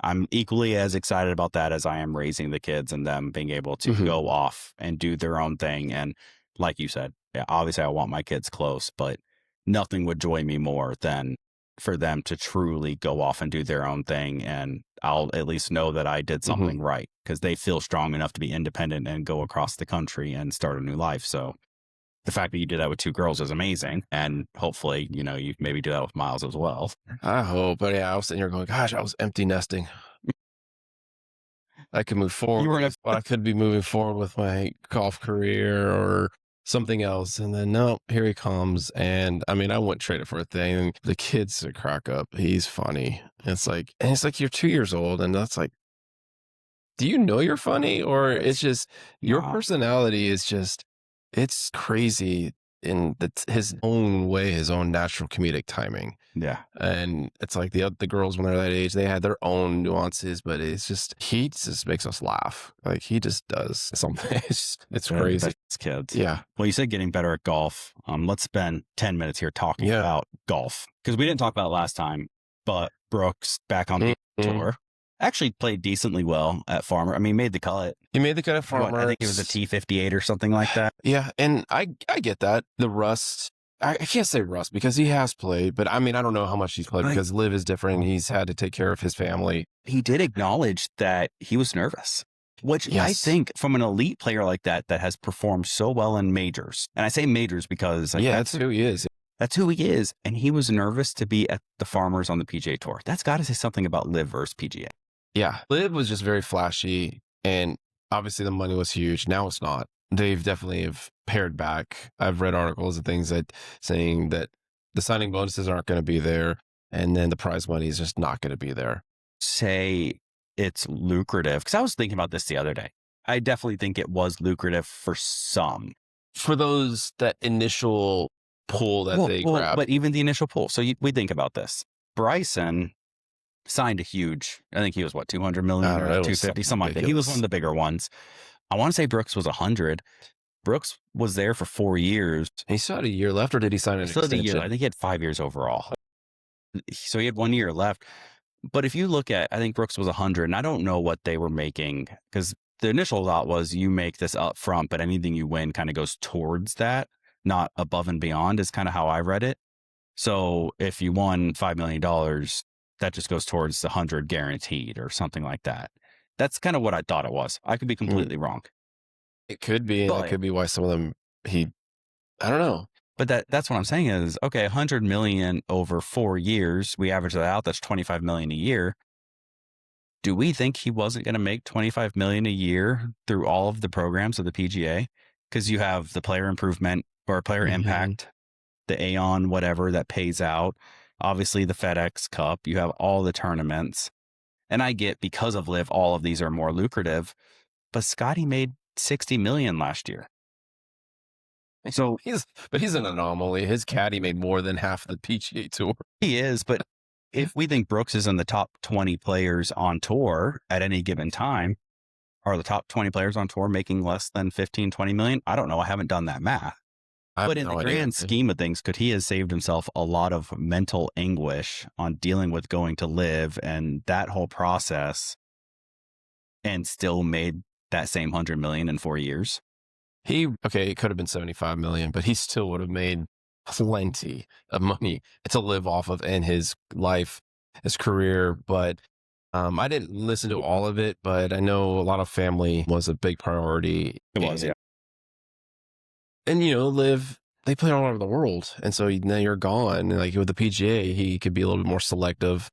I'm equally as excited about that as I am raising the kids and them being able to go off and do their own thing. And like you said, yeah, obviously I want my kids close, but nothing would joy me more than for them to truly go off and do their own thing. And I'll at least know that I did something right because they feel strong enough to be independent and go across the country and start a new life. So the fact that you did that with 2 girls is amazing. And hopefully, you know, you maybe do that with Miles as well. I hope. But yeah, I was sitting here going, gosh, I was empty nesting. I could move forward. I could be moving forward with my golf career or something else. And then, no, here he comes. And I mean, I wouldn't trade it for a thing. The kid's a crack up. He's funny. It's like, you're 2 years old. And that's like, do you know you're funny? Or it's just your personality is just, it's crazy in his own way, his own natural comedic timing. Yeah. And it's like the girls when they're that age, they had their own nuances, but it's just, he just makes us laugh. Like he just does something. It's crazy. Kids. Yeah. Well, you said getting better at golf. Let's spend 10 minutes here talking about golf because we didn't talk about it last time, but Brooks back on the tour actually played decently well at Farmer. I mean, made the cut. He made the cut at Farmer. I think it was a T58 or something like that. Yeah. And I get that. The rust, I can't say rust because he has played, but I mean, I don't know how much he's played because Liv is different. He's had to take care of his family. He did acknowledge that he was nervous, which I think from an elite player like that has performed so well in majors. And I say majors because that's who he is. That's who he is. And he was nervous to be at the Farmers on the PGA Tour. That's got to say something about Liv versus PGA. Yeah. Liv was just very flashy and obviously the money was huge. Now it's not. They've definitely have pared back. I've read articles and things that saying that the signing bonuses aren't going to be there. And then the prize money is just not going to be there. Say it's lucrative. Because I was thinking about this the other day. I definitely think it was lucrative for some. For those, that initial pull that they grabbed. But even the initial pull. So we think about this. Bryson signed a huge, I think he was 200 million or 250, something like that. He was one of the bigger ones. I want to say Brooks was 100. Brooks was there for 4 years. He still had a year left, or did he sign an extension? Still had a year. I think he had 5 years overall. So he had 1 year left. But if you look at, I think Brooks was 100, and I don't know what they were making because the initial thought was you make this up front, but anything you win kind of goes towards that, not above and beyond is kind of how I read it. So if you won $5 million, that just goes towards the 100 guaranteed or something like that. That's kind of what I thought it was. I could be completely wrong. It could be. And that could be why some of them, I don't know. But that's what I'm saying is, okay, 100 million over 4 years, we average that out. That's 25 million a year. Do we think he wasn't going to make 25 million a year through all of the programs of the PGA? Because you have the player improvement or player impact, the Aon, whatever that pays out. Obviously the FedEx Cup, you have all the tournaments. And I get because of Liv, all of these are more lucrative, but Scotty made 60 million last year. So he's an anomaly. His caddy made more than half the PGA Tour. He is, but if we think Brooks is in the top 20 players on tour at any given time, are the top 20 players on tour making less than 15, 20 million? I don't know. I haven't done that math. But in the grand scheme of things, could he have saved himself a lot of mental anguish on dealing with going to Live and that whole process and still made that same 100 million in 4 years? it could have been 75 million, but he still would have made plenty of money to live off of in his life, his career. But I didn't listen to all of it, but I know a lot of family was a big priority. It was, yeah. And they play all over the world, and so now you're gone. Like with the PGA, he could be a little bit more selective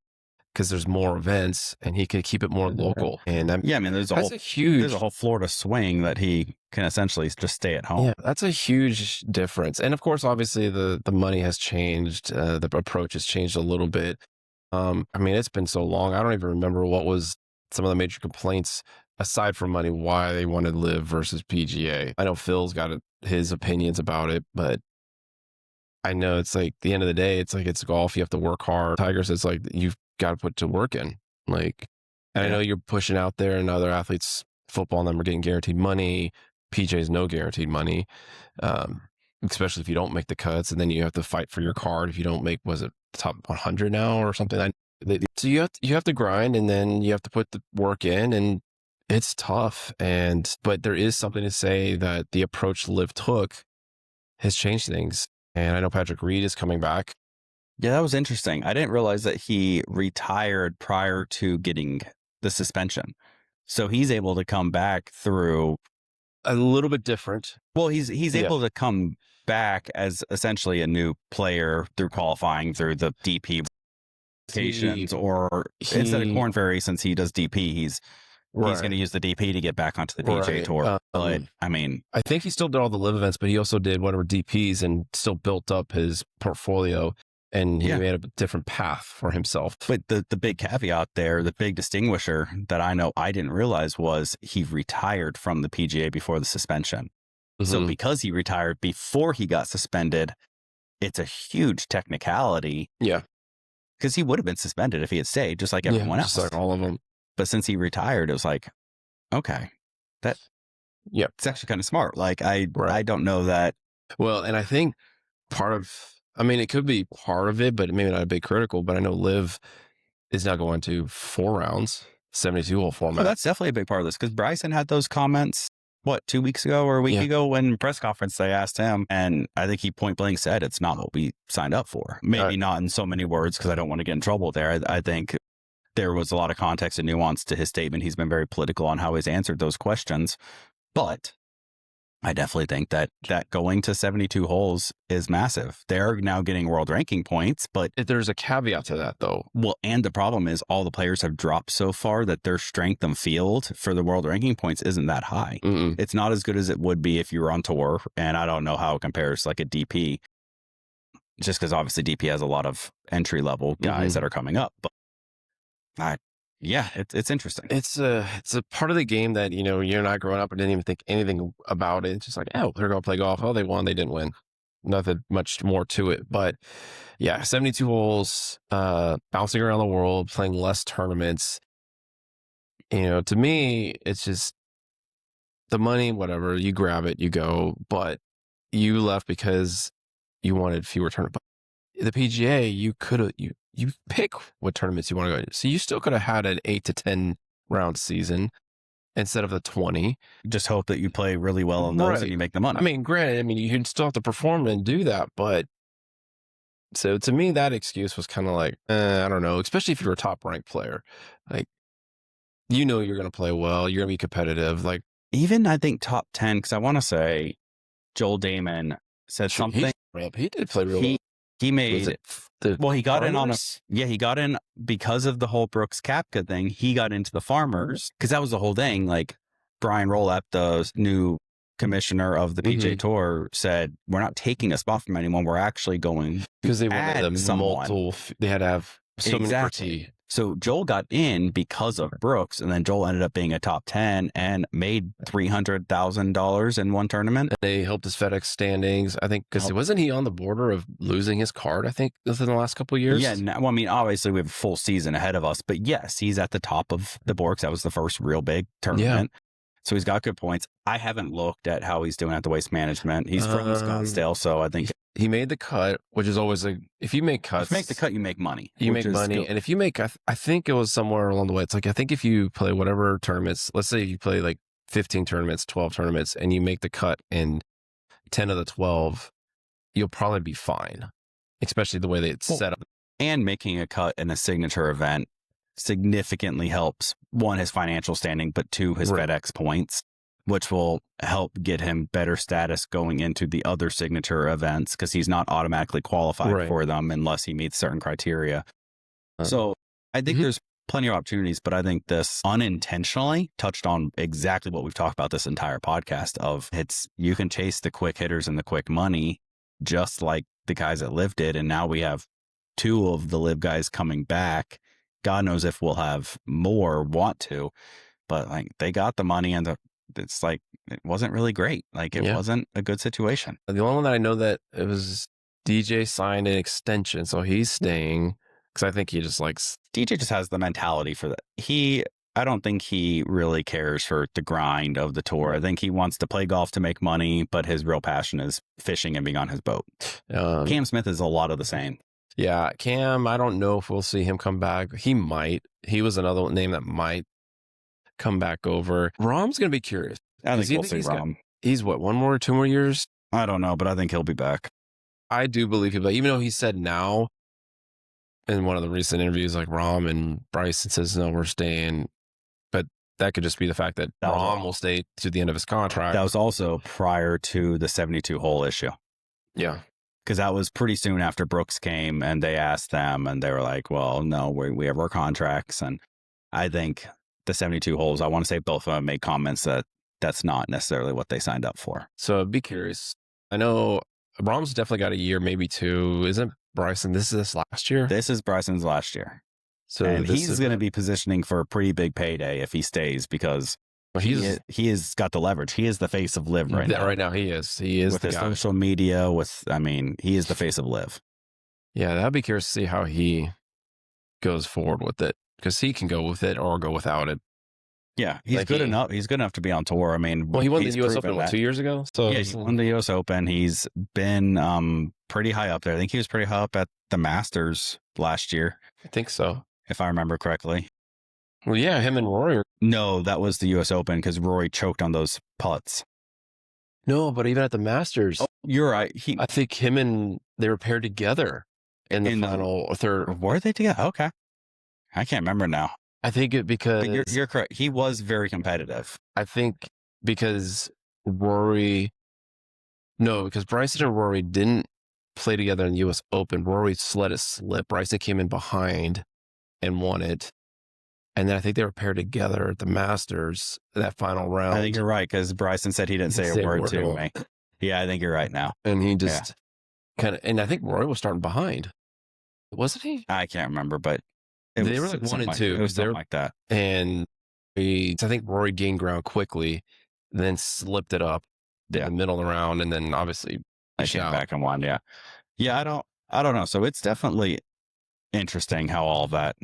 because there's more events, and he can keep it more local. And yeah, I mean, there's a whole Florida swing that he can essentially just stay at home. Yeah, that's a huge difference. And of course, obviously, the money has changed. The approach has changed a little bit. I mean, it's been so long. I don't even remember what was some of the major complaints aside from money, why they wanted to live versus PGA. I know Phil's got his opinions about it, but I know it's like, at the end of the day, it's like it's golf. You have to work hard. Tigers, it's like you've got to put to work in. Like, and I know you're pushing out there, and other athletes, football, and them are getting guaranteed money. PJ's no guaranteed money, especially if you don't make the cuts, and then you have to fight for your card if you don't make, was it top 100 now or something? So you have to grind, and then you have to put the work in, and it's tough. But there is something to say that the approach Liv took has changed things. And I know Patrick Reed is coming back. Yeah, that was interesting. I didn't realize that he retired prior to getting the suspension. So he's able to come back through a little bit different. Well, he's able to come back as essentially a new player through qualifying through the DP occasions, or instead of Corn Ferry, since he does DP, he's going to use the DP to get back onto the PGA Tour. But I mean, I think he still did all the live events, but he also did whatever DPs and still built up his portfolio, and he made a different path for himself. But the big caveat there, the big distinguisher that I know I didn't realize was he retired from the PGA before the suspension. Mm-hmm. So because he retired before he got suspended, it's a huge technicality. Yeah. Because he would have been suspended if he had stayed, just like everyone else. Just like all of them. But since he retired, it was like, okay, it's actually kind of smart. Like I don't know that. Well, and I think it could be part of it, but maybe not a big critical. But I know Liv is now going to 4 rounds, 72-hole format. Well, that's definitely a big part of this, because Bryson had those comments, 2 weeks ago or a week ago, when press conference they asked him, and I think he point blank said it's not what we signed up for. Maybe not in so many words, because I don't want to get in trouble there. I think there was a lot of context and nuance to his statement. He's been very political on how he's answered those questions. But I definitely think that going to 72 holes is massive. They're now getting world ranking points, but there's a caveat to that, though. Well, and the problem is all the players have dropped so far that their strength of field for the world ranking points isn't that high. Mm-mm. It's not as good as it would be if you were on tour. And I don't know how it compares like a DP, just because obviously DP has a lot of entry level guys that are coming up. But it's interesting. It's a part of the game that, you're not growing up and didn't even think anything about it. It's just like, oh, they're going to play golf. Oh, they won. They didn't win. Nothing much more to it. But 72 holes, bouncing around the world, playing less tournaments. To me, it's just the money, whatever, you grab it, you go, but you left because you wanted fewer tournaments. The PGA, you could have, you pick what tournaments you want to go to. So you still could have had an 8 to 10 round season instead of the 20. Just hope that you play really well in those and you make the money. I mean, granted, you'd still have to perform and do that, but so to me, that excuse was kind of like, I don't know, especially if you're a top ranked player. Like, you're going to play well, you're going to be competitive. Like, even I think top 10, because I want to say Joel Damon said something. He did play real well. He made he got in on he got in because of the whole Brooks Koepka thing. He got into the Farmers because that was the whole thing. Like Brian Rolapp, the new commissioner of the PGA Tour, said, we're not taking a spot from anyone. We're actually going because they wanted them multiple. They had to have so many. So Joel got in because of Brooks, and then Joel ended up being a top 10 and made $300,000 in one tournament. And they helped his FedEx standings, I think, because wasn't he on the border of losing his card, I think, within the last couple of years? Yeah, obviously we have a full season ahead of us, but yes, he's at the top of the board because that was the first real big tournament. Yeah. So he's got good points. I haven't looked at how he's doing at the Waste Management. He's from Scottsdale, so I think he made the cut, which is always if you make cuts, make the cut, you make money. And if you make, I think it was somewhere along the way. It's like, I think if you play whatever tournaments, let's say you play like 15 tournaments, 12 tournaments, and you make the cut in 10 of the 12, you'll probably be fine, especially the way that it's set up. And making a cut in a signature event significantly helps, one, his financial standing, but two, his FedEx points, which will help get him better status going into the other signature events because he's not automatically qualified for them unless he meets certain criteria. So I think there's plenty of opportunities, but I think this unintentionally touched on exactly what we've talked about this entire podcast of you can chase the quick hitters and the quick money just like the guys at Liv did. And now we have 2 of the Liv guys coming back. God knows if we'll have more want to, but like they got the money and it's like, it wasn't really great. Like it wasn't a good situation. The only one that I know that it was DJ signed an extension, so he's staying because I think he just likes. DJ just has the mentality for that. I don't think he really cares for the grind of the tour. I think he wants to play golf to make money, but his real passion is fishing and being on his boat. Cam Smith is a lot of the same. Yeah, Cam, I don't know if we'll see him come back. He might. He was another name that might come back over. Rahm's going to be curious. I think we'll see Rahm. He's what, 1 more, 2 more years? I don't know, but I think he'll be back. I do believe he'll be back, even though he said now in one of the recent interviews, like Rahm and Bryson says, no, we're staying. But that could just be the fact that Rahm will stay to the end of his contract. That was also prior to the 72-hole issue. Yeah. Because that was pretty soon after Brooks came and they asked them and they were like, well, no, we have our contracts. And I think the 72 holes, I want to say both of them made comments that that's not necessarily what they signed up for. So be curious. I know Rahm's definitely got a year, maybe 2. Isn't Bryson, this is last year? This is Bryson's last year. So and he's going to be positioning for a pretty big payday if he stays because he has got the leverage. He is the face of Liv right now. Right now he is. He is with the his guy. social media. He is the face of Liv. Yeah, I'd be curious to see how he goes forward with it because he can go with it or go without it. Yeah, he's good enough. He's good enough to be on tour. I mean, well, he won the U.S. Open 2 years ago. So yeah, he won the U.S. Open. He's been pretty high up there. I think he was pretty high up at the Masters last year. I think so, if I remember correctly. Well, yeah, him and Rory. No, that was the U.S. Open because Rory choked on those putts. No, but even at the Masters, you're right. I think they were paired together in the final third. Were they together? Okay, I can't remember now. I think because you're correct. He was very competitive. I think because because Bryson and Rory didn't play together in the U.S. Open. Rory let it slip. Bryson came in behind and won it. And then I think they were paired together at the Masters, that final round. I think you're right, because Bryson said he didn't say a word to me. Yeah, I think you're right now. And he just and I think Rory was starting behind. Wasn't he? I can't remember, but they were like 1 and 2. It was something like that. And I think Rory gained ground quickly, then slipped it up in the middle of the round, and then obviously I came back and won. Yeah. Yeah, I don't know. So it's definitely interesting how all that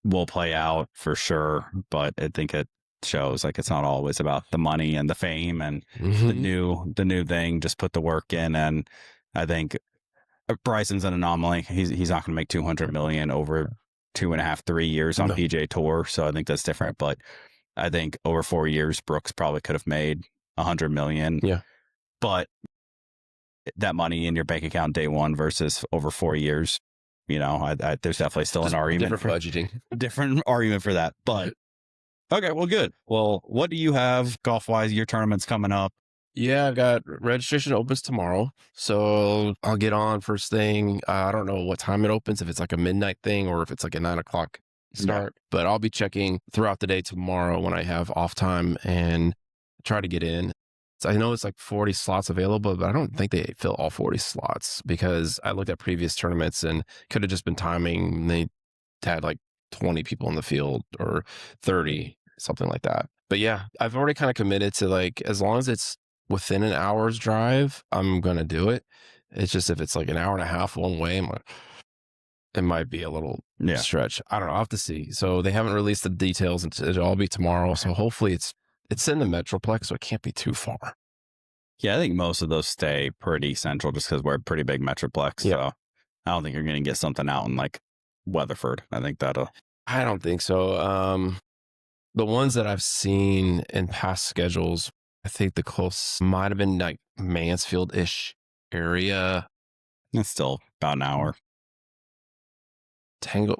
will play out for sure, but I think it shows like it's not always about the money and the fame and the new thing. Just put the work in, and I think Bryson's an anomaly. He's not going to make 200 million over 2.5, 3 years on PGA Tour, so I think that's different. But I think over 4 years, Brooks probably could have made 100 million. Yeah, but that money in your bank account day one versus over 4 years. There's definitely still an argument for budgeting. Different argument for that. But okay, well, good. Well, what do you have golf wise? Your tournament's coming up. Yeah, I've got registration opens tomorrow, so I'll get on first thing. I don't know what time it opens, if it's like a midnight thing or if it's like a 9 o'clock start. But I'll be checking throughout the day tomorrow when I have off time and try to get in. So I know it's like 40 slots available, but I don't think they fill all 40 slots because I looked at previous tournaments and could have just been timing. They had like 20 people in the field or 30, something like that. But yeah, I've already kind of committed to like, as long as it's within an hour's drive, I'm going to do it. It's just if it's like an hour and a half one way, I'm like, it might be a little stretch. I don't know. I'll have to see. So they haven't released the details. It'll all be tomorrow. So hopefully it's in the Metroplex, so it can't be too far. Yeah, I think most of those stay pretty central just because we're a pretty big Metroplex. Yeah. So I don't think you're going to get something out in like Weatherford. I think that'll. I don't think so. The ones that I've seen in past schedules, I think the close might have been like Mansfield-ish area. It's still about an hour.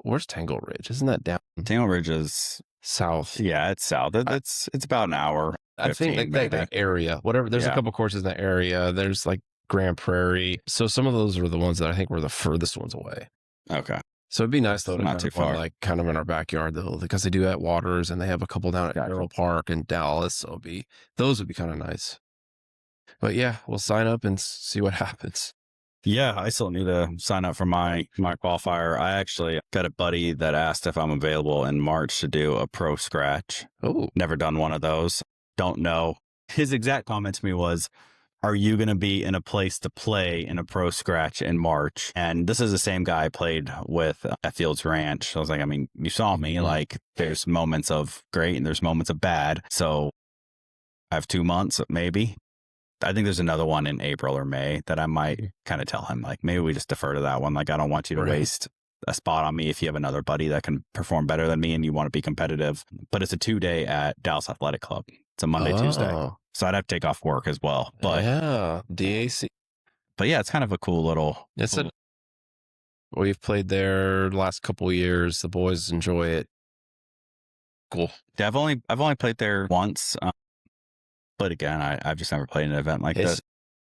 Where's Tangle Ridge? Isn't that down Tangle Ridge is south? yeah, it's south. It's about an hour. I think 15 like that maybe. area, whatever. There's a Yeah. couple courses in that area. There's like Grand Prairie. So some of those were the ones that I think were the furthest ones away. Okay. So it'd be nice though to Not have too one far. like kind of in our backyard though, because they do at Waters and they have a couple down at Gotcha. Carroll Park and Dallas. So those would be kind of nice. But yeah, we'll sign up and see what happens. Yeah, I still need to sign up for my qualifier. I actually got a buddy that asked if I'm available in March to do a pro scratch. Oh, Never done one of those. Don't know. His exact comment to me was, are you going to be in a place to play in a pro scratch in March? And this is the same guy I played with at Fields Ranch. I was like, I mean, you saw me, like there's moments of great and there's moments of bad. So I have 2 months, maybe. I think there's another one in April or May that I might kind of tell him, like, maybe we just defer to that one. Like, I don't want you to waste a spot on me if you have another buddy that can perform better than me and you want to be competitive. But it's a 2-day at Dallas Athletic Club. It's a Monday, Tuesday. So I'd have to take off work as well. But yeah, DAC. But yeah, it's kind of a cool little. We've played there the last couple of years. The boys enjoy it. Cool. Yeah, I've only played there once. But again, I've just never played an event like this.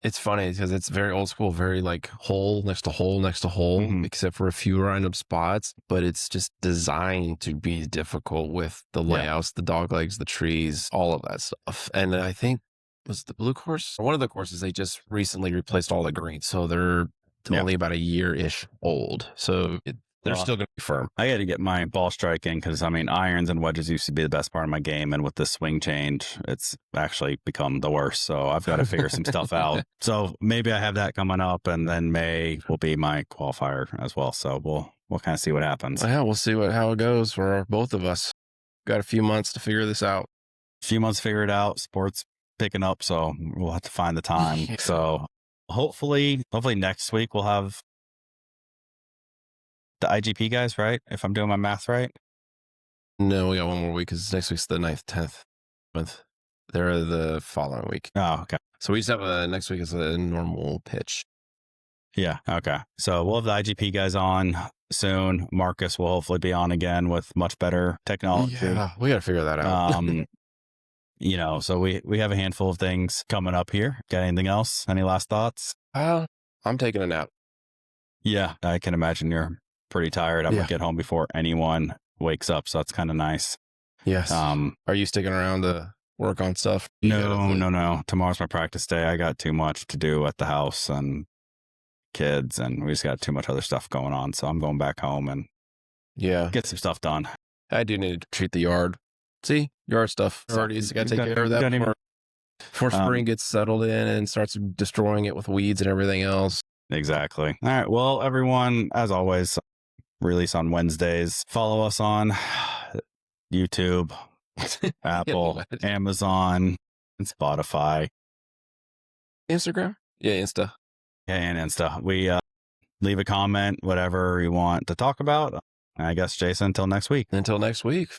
It's funny because it's very old school, very like hole next to hole next to hole, except for a few random spots. But it's just designed to be difficult with the layouts, the dog legs, the trees, all of that stuff. And I think was the blue course, one of the courses, they just recently replaced all the greens. So they're only about a year-ish old. So they're still going to be firm. I got to get my ball striking because, I mean, irons and wedges used to be the best part of my game. And with this swing change, it's actually become the worst. So I've got to figure some stuff out. So maybe I have that coming up. And then May will be my qualifier as well. So we'll kind of see what happens. Yeah, we'll see how it goes for both of us. Got a few months to figure this out. A few months to figure it out. Sports picking up. So we'll have to find the time. So hopefully next week we'll have the IGP guys, right? If I'm doing my math right. No, we got one more week because next week's the 9th, 10th month. They're the following week. Oh, okay. So we just have next week is a normal pitch. Yeah. Okay. So we'll have the IGP guys on soon. Marcus will hopefully be on again with much better technology. Yeah, we got to figure that out. You know, so we have a handful of things coming up here. Got anything else? Any last thoughts? I'm taking a nap. Yeah, I can imagine you're pretty tired. I'm gonna get home before anyone wakes up, so that's kind of nice. Yes. Are you sticking around to work on stuff? No. Tomorrow's my practice day. I got too much to do at the house and kids, and we just got too much other stuff going on. So I'm going back home and get some stuff done. I do need to treat the yard. See, yard stuff. Priorities. Got to take care of that before spring gets settled in and starts destroying it with weeds and everything else. Exactly. All right. Well, everyone, as always, release on Wednesdays. Follow us on YouTube, Apple, Amazon, and Spotify. Instagram? Yeah, Insta. Yeah, and Insta. We leave a comment, whatever you want to talk about. I guess, Jason, until next week. Until next week.